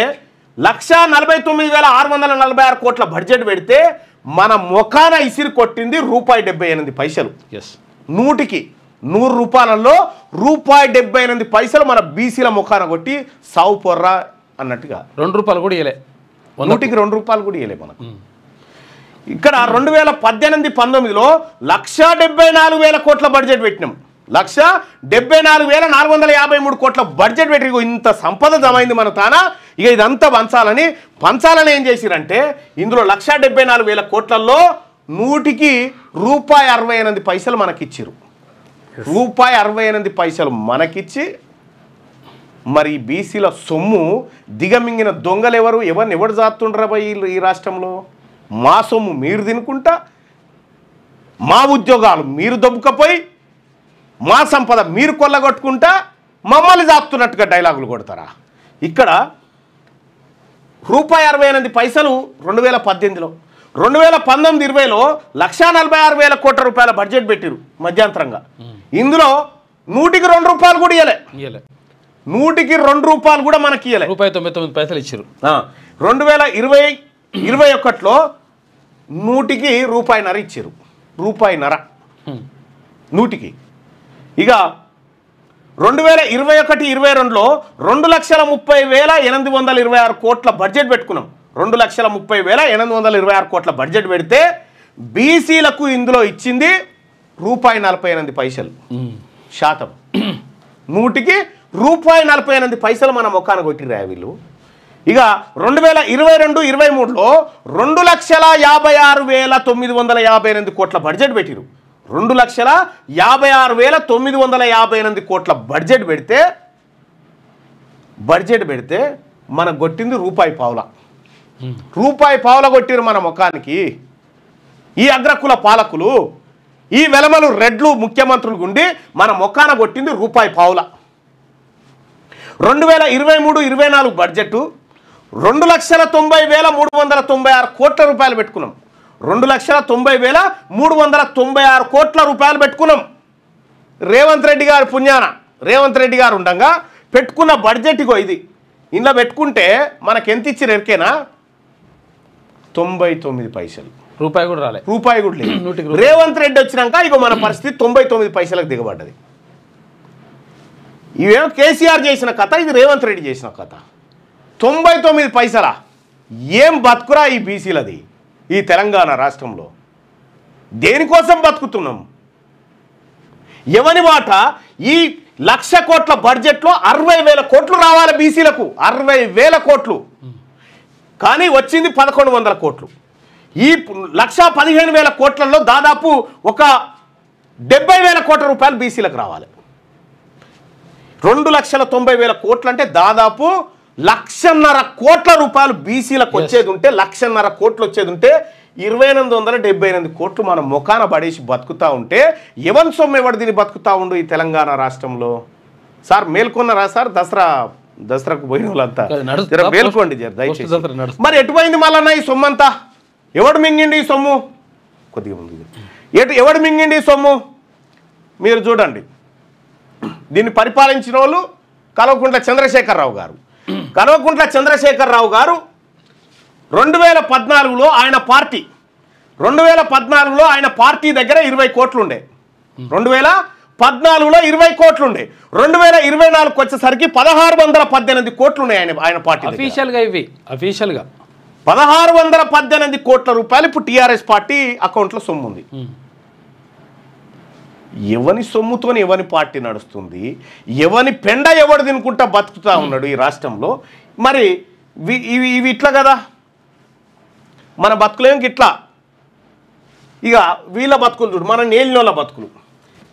1,49,646 కోట్ల బడ్జెట్ పెడితే మన మొఖాన ఇసిరి కొట్టింది ₹78. 100కి 100 రూపాయలలో ₹78 మన బీసీల మొఖాన కొట్టి సావు పొర్రా అన్నట్టుగా. ₹2 కూడా ఇవ్వలే, 100కి ₹2 కూడా ఇవ్వలే మనకు. ఇక్కడ 2018-19లో 1,74,000 కోట్ల బడ్జెట్ పెట్టినాం. 1,74,453 కోట్ల బడ్జెట్ పెట్టి ఇంత సంపద జమైంది మన తానా. ఇక ఇదంతా పంచాలని ఏం చేసిరంటే ఇందులో 1,74,000 కోట్లలో 100కి ₹68 మనకిచ్చిరు. ₹68 మనకిచ్చి మరి బీసీల సొమ్ము దిగమింగిన దొంగలు ఎవరిని జాతుండ్రా ఈ రాష్ట్రంలో? మా సొమ్ము మీరు తినుకుంటా, మా ఉద్యోగాలు మీరు దొబ్బుకపోయి, మా సంపద మీరు కొల్లగొట్టుకుంటా మమ్మల్ని జాపుతున్నట్టుగా డైలాగులు కొడతారా? ఇక్కడ ₹68 2018లో, 2019-20లో 1,46,000 కోట్ల రూపాయల బడ్జెట్ పెట్టిరు మధ్యంతరంగా. ఇందులో 100కి ₹2 కూడా ఇవ్వలే, 100కి ₹2 కూడా మనకి ఇవ్వలే, ₹1.99 ఇచ్చారు. 2020-21లో 100కి ₹1.5 ఇచ్చారు, ₹1.5 100కి. ఇక 2021-22లో 2,30,826 కోట్ల బడ్జెట్ పెట్టుకున్నాం. 2,30,826 కోట్ల బడ్జెట్ పెడితే బీసీలకు ఇందులో ఇచ్చింది ₹48 శాతం. 100కి ₹48 మన మొక్కాన కొట్టిరా వీళ్ళు. ఇక 2022-23లో 2,56,958 కోట్ల బడ్జెట్ పెట్టిరు. 2,56,958 కోట్ల బడ్జెట్ పెడితే మనకు కొట్టింది ₹1.5 కొట్టిరు మన ముఖానికి. ఈ అగ్రకుల పాలకులు, ఈ వెలమలు రెడ్లు ముఖ్యమంత్రులు గుండి మన ముఖాన కొట్టింది ₹1.5. 2023-24 బడ్జెట్ 2,90,396 కోట్ల రూపాయలు పెట్టుకున్నాం. 2,90,396 కోట్ల రూపాయలు పెట్టుకున్నాం. రేవంత్ రెడ్డి గారు పుణ్యాన, రేవంత్ రెడ్డి గారు ఉండగా పెట్టుకున్న బడ్జెట్ ఇగో ఇది. ఇంట్లో పెట్టుకుంటే మనకు ఎంత ఇచ్చారు ఎరికేనా? 99 రూపాయి కూడా రాలే, రూపాయి కూడా లేదు. రేవంత్ రెడ్డి వచ్చినాక ఇగో మన పరిస్థితి 99 దిగబడ్డది. ఇవేమో కేసీఆర్ చేసిన కథ, ఇది రేవంత్ రెడ్డి చేసిన కథ. 99 ఏం బతుకురా ఈ బీసీలది ఈ తెలంగాణ రాష్ట్రంలో? దేనికోసం బతుకుతున్నాం? ఎవని మాట? ఈ 1,00,000 కోట్ల బడ్జెట్లో 60,000 కోట్లు రావాలి బీసీలకు, 60,000 కోట్లు. కానీ వచ్చింది 1,100 కోట్లు. ఈ 1,15,000 కోట్లలో దాదాపు ఒక 70,000 కోట్ల రూపాయలు బీసీలకు రావాలి. 2,90,000 కోట్లు అంటే దాదాపు 1,50,000 కోట్ల రూపాయలు బీసీలకు వచ్చేది ఉంటే, 1,50,000 కోట్లు వచ్చేది ఉంటే 2,878 కోట్లు మనం ముఖాన పడేసి బతుకుతా ఉంటే ఎవరి సొమ్ము ఎవరు దీన్ని బతుకుతా ఉండు ఈ తెలంగాణ రాష్ట్రంలో? సార్ మేల్కొన్నారా సార్? దసరాకు పోయిన వాళ్ళంతా మేల్కోండి దయచేసి. మరి ఎటుపోయింది మళ్ళీ ఈ సొమ్ము అంతా? ఎవడు మింగిండి ఈ సొమ్ము? కొద్దిగా ముందు ఎవడు మింగిండి ఈ సొమ్ము? మీరు చూడండి. దీన్ని పరిపాలించిన వాళ్ళు కల్వకుంట్ల చంద్రశేఖరరావు గారు. కల్వకుంట్ల చంద్రశేఖరరావు గారు 2014లో ఆయన పార్టీ 2014లో ఆయన పార్టీ దగ్గర 20 కోట్లు ఉండే, 2014లో 20 కోట్లు ఉండే, 2024 వచ్చేసరికి 1618 కోట్లు ఉన్నాయి ఆయన పార్టీ దగ్గర. అఫీషియల్గా ఇవి అఫీషియల్గా 1618 కోట్ల రూపాయలు ఇప్పుడు టీఆర్ఎస్ పార్టీ అకౌంట్లో సొమ్ము ఉంది. ఎవని సొమ్ముతోని ఎవని పార్టీ నడుస్తుంది, ఎవని పెండ ఎవడు తినుకుంటా బతుకుతా ఉన్నాడు ఈ రాష్ట్రంలో. మరి ఇవి ఇట్లా కదా, మన బతుకులేం ఇట్లా. ఇక వీళ్ళ బతుకులు చూడు, మన నేలినోళ్ళ బతుకులు.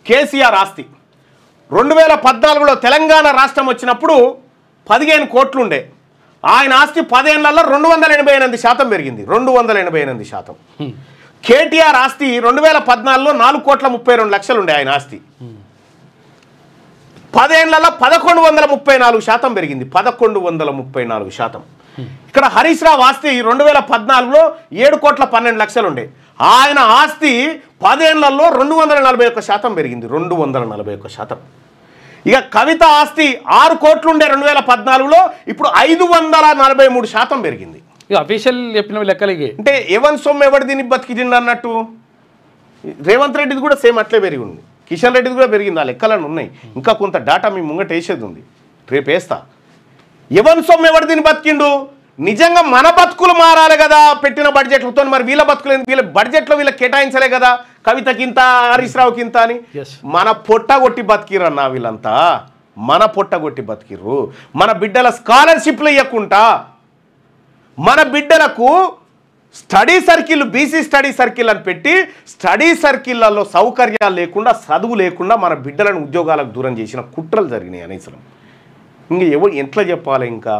కేసీఆర్ ఆస్తి 2014లో తెలంగాణ రాష్ట్రం వచ్చినప్పుడు 15 కోట్లు ఉండే, ఆయన ఆస్తి 10 ఏళ్లలో 288% పెరిగింది, 288%. కేటీఆర్ ఆస్తి 2014లో 4,32,00,000 ఉండే ఆయన ఆస్తి, 10 ఏళ్లలో 1134% పెరిగింది, 1134%. ఇక్కడ హరీష్ రావు ఆస్తి 2014లో 7,12,00,000 ఉండే, ఆయన ఆస్తి 10 ఏళ్లలో 241% పెరిగింది, 241%. ఇక కవిత ఆస్తి 6 కోట్లు ఉండే 2014లో, ఇప్పుడు 543% పెరిగింది. ఇక అఫీషియల్ చెప్పిన లెక్కలకి అంటే ఎవరి సొమ్ము ఎవరి దీన్ని బతికింది అన్నట్టు. రేవంత్ రెడ్డిది కూడా సేమ్ అట్లే పెరిగి ఉంది, కిషన్ రెడ్డిది కూడా పెరిగింది, ఆ లెక్కలను ఉన్నాయి. ఇంకా కొంత డేటా మీ ముంగట వేసేది ఉంది, రేపు వేస్తా. ఎవరి సొమ్ము ఎవరి దీన్ని బతికిండు. నిజంగా మన బతుకులు మారాలి కదా పెట్టిన బడ్జెట్లతో. మరి వీళ్ళ బతుకులు వీళ్ళ బడ్జెట్లో వీళ్ళకి కేటాయించలే కదా, కవితకింత హరీష్ రావుకింత అని. మన పొట్టగొట్టి బతికిరన్నా వీళ్ళంతా, మన పొట్టగొట్టి బతికిర్రు. మన బిడ్డల స్కాలర్షిప్లు ఇవ్వకుండా, మన బిడ్డలకు study circle, BC study circle అని పెట్టి స్టడీ సర్కిళ్లలో సౌకర్యాలు లేకుండా, చదువు లేకుండా మన బిడ్డలను ఉద్యోగాలకు దూరం చేసిన కుట్రలు జరిగినాయి అనేసరం. ఇంక ఎవరు ఎట్లా చెప్పాలి. ఇంకా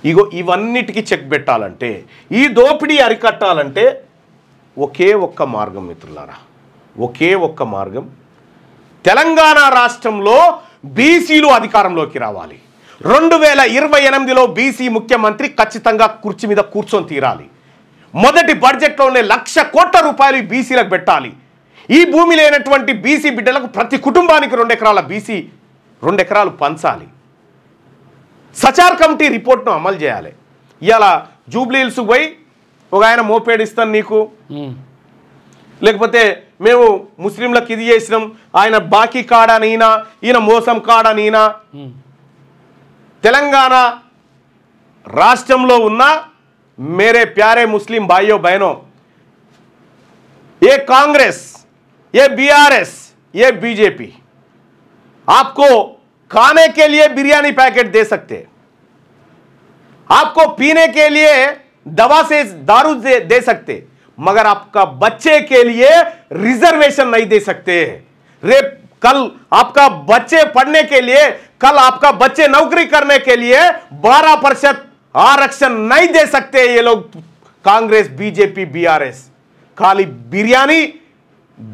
ఇగో ఇవన్నిటికీ చెక్ పెట్టాలంటే, ఈ దోపిడీ అరికట్టాలంటే ఒకే ఒక్క మార్గం మిత్రులారా, ఒకే ఒక్క మార్గం. తెలంగాణ రాష్ట్రంలో బీసీలు అధికారంలోకి రావాలి. 2028లో బీసీ ముఖ్యమంత్రి ఖచ్చితంగా కుర్చీ మీద కూర్చొని తీరాలి. మొదటి బడ్జెట్లోనే 1,00,000 కోట్ల రూపాయలు బీసీలకు పెట్టాలి. ఈ భూమి లేనటువంటి బీసీ బిడ్డలకు ప్రతి కుటుంబానికి 2 ఎకరాల బీసీ 2 ఎకరాలు పంచాలి. సచార్ కమిటీ రిపోర్ట్ను అమలు చేయాలి. ఇవాళ జూబ్లీ హిల్స్ పోయి ఒక ఆయన మోపేడ్ ఇస్తాను నీకు, లేకపోతే మేము ముస్లింలకు ఇది చేసినాం, ఆయన బాకీ కాడని ఈయన మోసం కాడని తెలంగాణ రాష్ట్రంలో ఉన్న मेरे प्यारे मुस्लिम भाइयों बहनों, ये कांग्रेस, ये बीआरएस, ये बीजेपी आपको खाने के लिए बिरयानी पैकेट दे सकते, आपको पीने के लिए दवा से दारू दे सकते, मगर आपका बच्चे के लिए रिजर्वेशन नहीं दे सकते। कल आपका बच्चे पढ़ने के लिए, कल आपका बच्चे नौकरी करने के लिए 12% आरक्षण नहीं दे सकते ये लोग कांग्रेस, बीजेपी, बीआरएस। खाली बिरयानी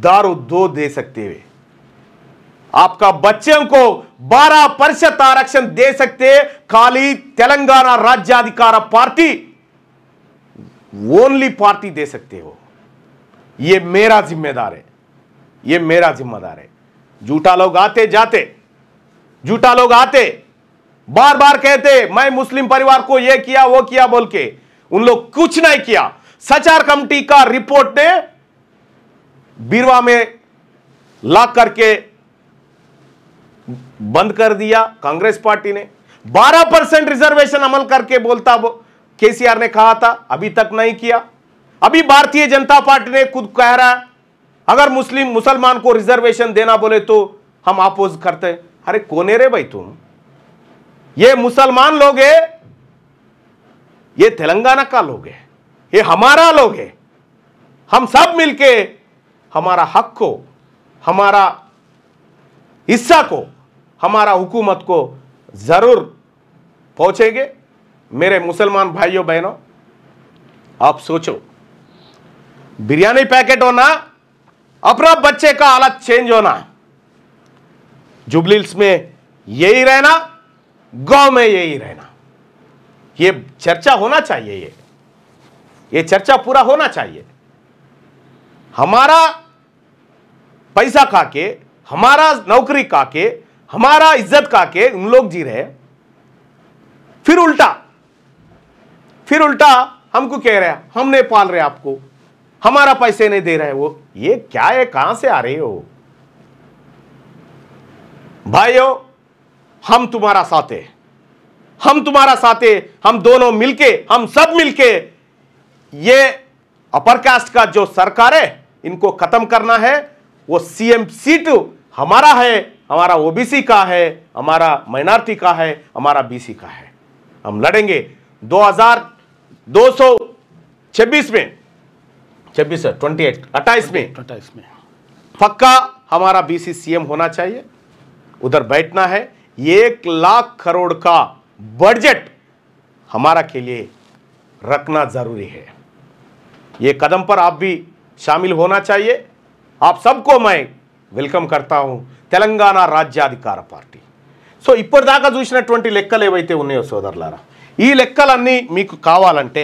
दारू 2 दे सकते हुए आपका बच्चों को 12% आरक्षण दे सकते खाली तेलंगाना राज्याधिकार पार्टी, ओनली पार्टी दे सकते हो। ये मेरा जिम्मेदार है, ये मेरा जिम्मेदार है। झूठा लोग आते जाते, झूठा लोग आते बार बार कहते मैं मुस्लिम परिवार को ये किया वो किया बोल के, उन लोग कुछ नहीं किया। सचार कमेटी का रिपोर्ट ने बीरवा में लॉक करके बंद कर दिया कांग्रेस पार्टी ने। 12% रिजर्वेशन अमल करके बोलता वो केसीआर ने कहा था, अभी तक नहीं किया। अभी भारतीय जनता पार्टी ने खुद कह रहा है अगर मुसलमान को रिजर्वेशन देना बोले तो हम अपोज करते हैं। अरे कौन है रे भाई तुम? ये मुसलमान लोग है, ये तेलंगाना का लोग है, ये हमारा लोग है। हम सब मिलके हमारा हक को, हमारा हिस्सा को, हमारा हुकूमत को जरूर पहुंचेंगे। मेरे मुसलमान भाइयों बहनों, आप सोचो, बिरयानी पैकेट होना, अपना बच्चे का हालत चेंज होना, जुबली हिल्स में यही रहना, गांव में यही रहना, ये चर्चा होना चाहिए। ये चर्चा पूरा होना चाहिए। हमारा पैसा खाके, हमारा नौकरी खाके, हमारा इज्जत खाके उन लोग जी रहे, फिर उल्टा हमको कह रहे हैं हमने पाल रहे आपको, हमारा पैसे नहीं दे रहे वो, ये क्या है, कहां से आ रहे हो भाइयों? हम तुम्हारा साथ है, हम तुम्हारा साथ है, हम दोनों मिलके, हम सब मिलके ये अपर कास्ट का जो सरकार है इनको खत्म करना है। वो सीएम सीट हमारा है, हमारा ओबीसी का है, हमारा माइनॉरिटी का है, हमारा बीसी का है। हम लड़ेंगे 2226 में, 28 में 28 में पक्का हमारा बीसी सीएम होना चाहिए। उधर बैठना है। 1 लाख करोड़ का बजट हमारा के लिए रखना जरूरी है। ये कदम पर आप भी शामिल होना चाहिए। आप सबको मैं వెల్కమ్ करता हूं తెలంగాణ రాజ్యాధికార పార్టీ। సో ఇప్పటిదాకా చూసినటువంటి లెక్కలు ఏవైతే ఉన్నాయో సోదరులారా, ఈ లెక్కలన్నీ మీకు కావాలంటే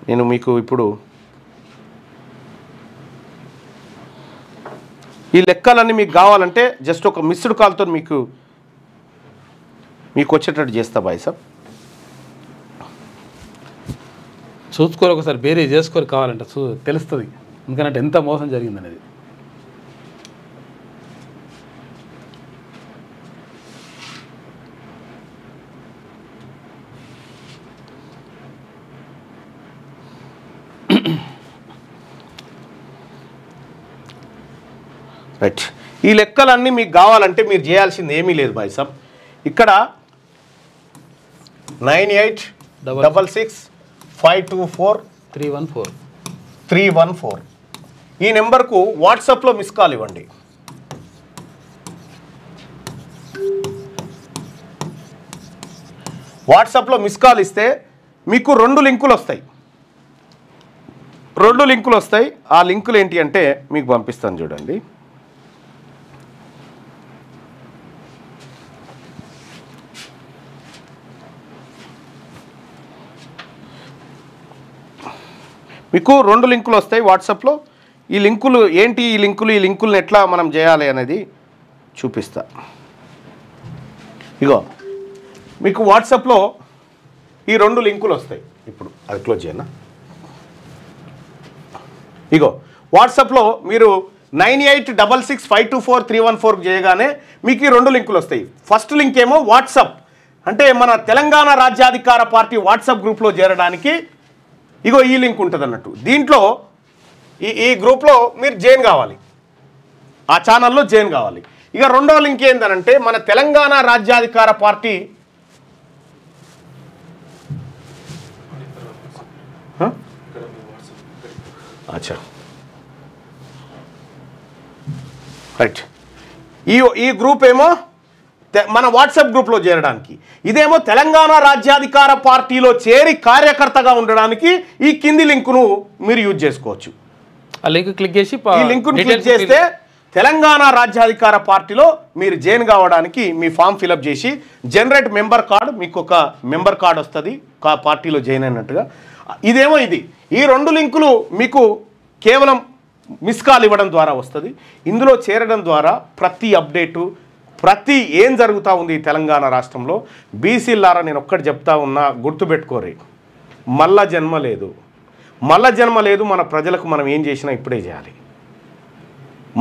నేను మీకు ఇప్పుడు ఈ లెక్కలన్నీ మీకు కావాలంటే జస్ట్ ఒక మిస్డ్ కాల్తో మీకు వచ్చేటట్టు చేస్తా బాయ్ సాబ్। చూసుకొని ఒకసారి బేరీ చేసుకొని కావాలంటే తెలుస్తుంది, ఎందుకంటే ఎంత మోసం జరిగిందనేది। రైట్, ఈ లెక్కలన్నీ మీకు కావాలంటే మీరు చేయాల్సింది ఏమీ లేదు బాయ్ సాబ్। ఇక్కడ 9866524314 ఈ నెంబర్కు వాట్సాప్లో మిస్ కాల్ ఇవ్వండి। వాట్సాప్లో మిస్ కాల్ ఇస్తే మీకు 2 లింకులు వస్తాయి। 2 లింకులు వస్తాయి। ఆ లింకులు ఏంటి అంటే మీకు పంపిస్తాను చూడండి। మీకు 2 లింకులు వస్తాయి వాట్సాప్లో। ఈ లింకులు ఏంటి, ఈ లింకులను ఎట్లా మనం చేయాలి అనేది చూపిస్తా। ఇగో మీకు వాట్సాప్లో ఈ 2 లింకులు వస్తాయి। ఇప్పుడు అది క్లోజ్ చేయనా? ఇగో వాట్సాప్లో మీరు 9866524314 చేయగానే మీకు ఈ 2 లింకులు వస్తాయి। ఫస్ట్ లింక్ ఏమో వాట్సాప్, అంటే మన తెలంగాణ రాజ్యాధికార పార్టీ వాట్సాప్ గ్రూప్లో చేరడానికి ఇగో ఈ లింక్ ఉంటుంది అన్నట్టు। దీంట్లో ఈ గ్రూప్లో మీరు జాయిన్ కావాలి, ఆ ఛానల్లో జాయిన్ కావాలి। ఇక రెండో లింక్ ఏంటంటే మన తెలంగాణ రాజ్యాధికార పార్టీ అచ్చా రైట్, ఈ గ్రూప్ ఏమో మన వాట్సాప్ గ్రూప్లో చేరడానికి, ఇదేమో తెలంగాణ రాజ్యాధికార పార్టీలో చేరి కార్యకర్తగా ఉండడానికి ఈ కింది లింకును మీరు యూజ్ చేసుకోవచ్చు। ఆ లింక్ క్లిక్ చేసి ఈ లింకును క్లిక్ చేస్తే తెలంగాణ రాజ్యాధికార పార్టీలో మీరు జాయిన్ కావడానికి మీ ఫామ్ ఫిలప్ చేసి జనరేట్ మెంబర్ కార్డ్, మీకు ఒక మెంబర్ కార్డ్ వస్తుంది పార్టీలో జాయిన్ అయినట్టుగా। ఇదేమో ఈ 2 లింకులు మీకు కేవలం మిస్ కాల్ ఇవ్వడం ద్వారా వస్తుంది। ఇందులో చేరడం ద్వారా ప్రతి అప్డేటు, ప్రతి ఏం జరుగుతూ ఉంది తెలంగాణ రాష్ట్రంలో బీసీలారా నేను ఒక్కటి చెప్తా ఉన్నా, గుర్తుపెట్టుకోరే, మళ్ళా జన్మ లేదు, మళ్ళా జన్మ లేదు। మన ప్రజలకు మనం ఏం చేసినా ఇప్పుడే చేయాలి।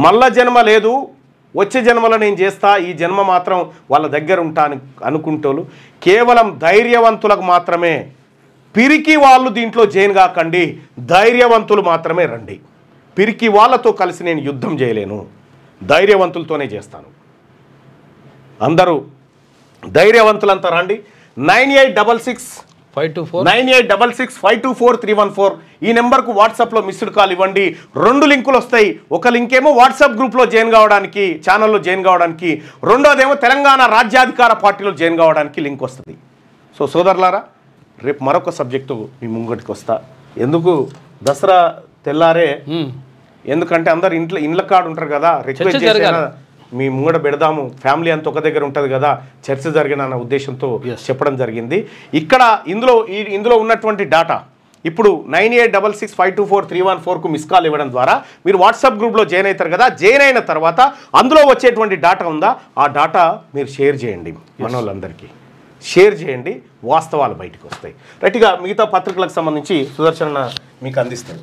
మళ్ళా జన్మ లేదు, వచ్చే జన్మలో నేను చేస్తా, ఈ జన్మ మాత్రం వాళ్ళ దగ్గర ఉంటా అనుకుంటోళ్ళు కేవలం ధైర్యవంతులకు మాత్రమే, పిరికి వాళ్ళు దీంట్లో జాయిన్ కాకండి, ధైర్యవంతులు మాత్రమే రండి। పిరికి వాళ్ళతో కలిసి నేను యుద్ధం చేయలేను, ధైర్యవంతులతోనే చేస్తాను। అందరూ ధైర్యవంతులంతా రండి। 9866524314 ఈ నెంబర్కు వాట్సాప్లో మిస్డ్ కాల్ ఇవ్వండి। 2 లింకులు వస్తాయి। ఒక లింక్ ఏమో వాట్సాప్ గ్రూప్లో జాయిన్ కావడానికి, ఛానల్లో జాయిన్ కావడానికి, రెండోదేమో తెలంగాణ రాజ్యాధికార పార్టీలో జాయిన్ కావడానికి లింక్ వస్తుంది। సో సోదరులారా, రేపు మరొక సబ్జెక్టు మీ ముంగటికి వస్తా। ఎందుకు దసరా తెల్లారే, ఎందుకంటే అందరు ఇండ్ల కాడు ఉంటారు కదా, రిక్వెస్ట్ చేసిన మీ ముంగడ పెడదాము, ఫ్యామిలీ అంతా ఒక దగ్గర ఉంటుంది కదా, చర్చ జరిగిన అన్న ఉద్దేశంతో చెప్పడం జరిగింది। ఇక్కడ ఇందులో ఉన్నటువంటి డాటా ఇప్పుడు 9866524314కు మిస్ కాల్ ఇవ్వడం ద్వారా మీరు వాట్సాప్ గ్రూప్లో జాయిన్ అవుతారు కదా, జాయిన్ అయిన తర్వాత అందులో వచ్చేటువంటి డాటా ఉందా, ఆ డాటా మీరు షేర్ చేయండి మన వాళ్ళందరికీ। షేర్ చేయండి, వాస్తవాలు బయటకు వస్తాయి. రైట్గా మిగతా పత్రికలకు సంబంధించి సుదర్శన మీకు అందిస్తాడు.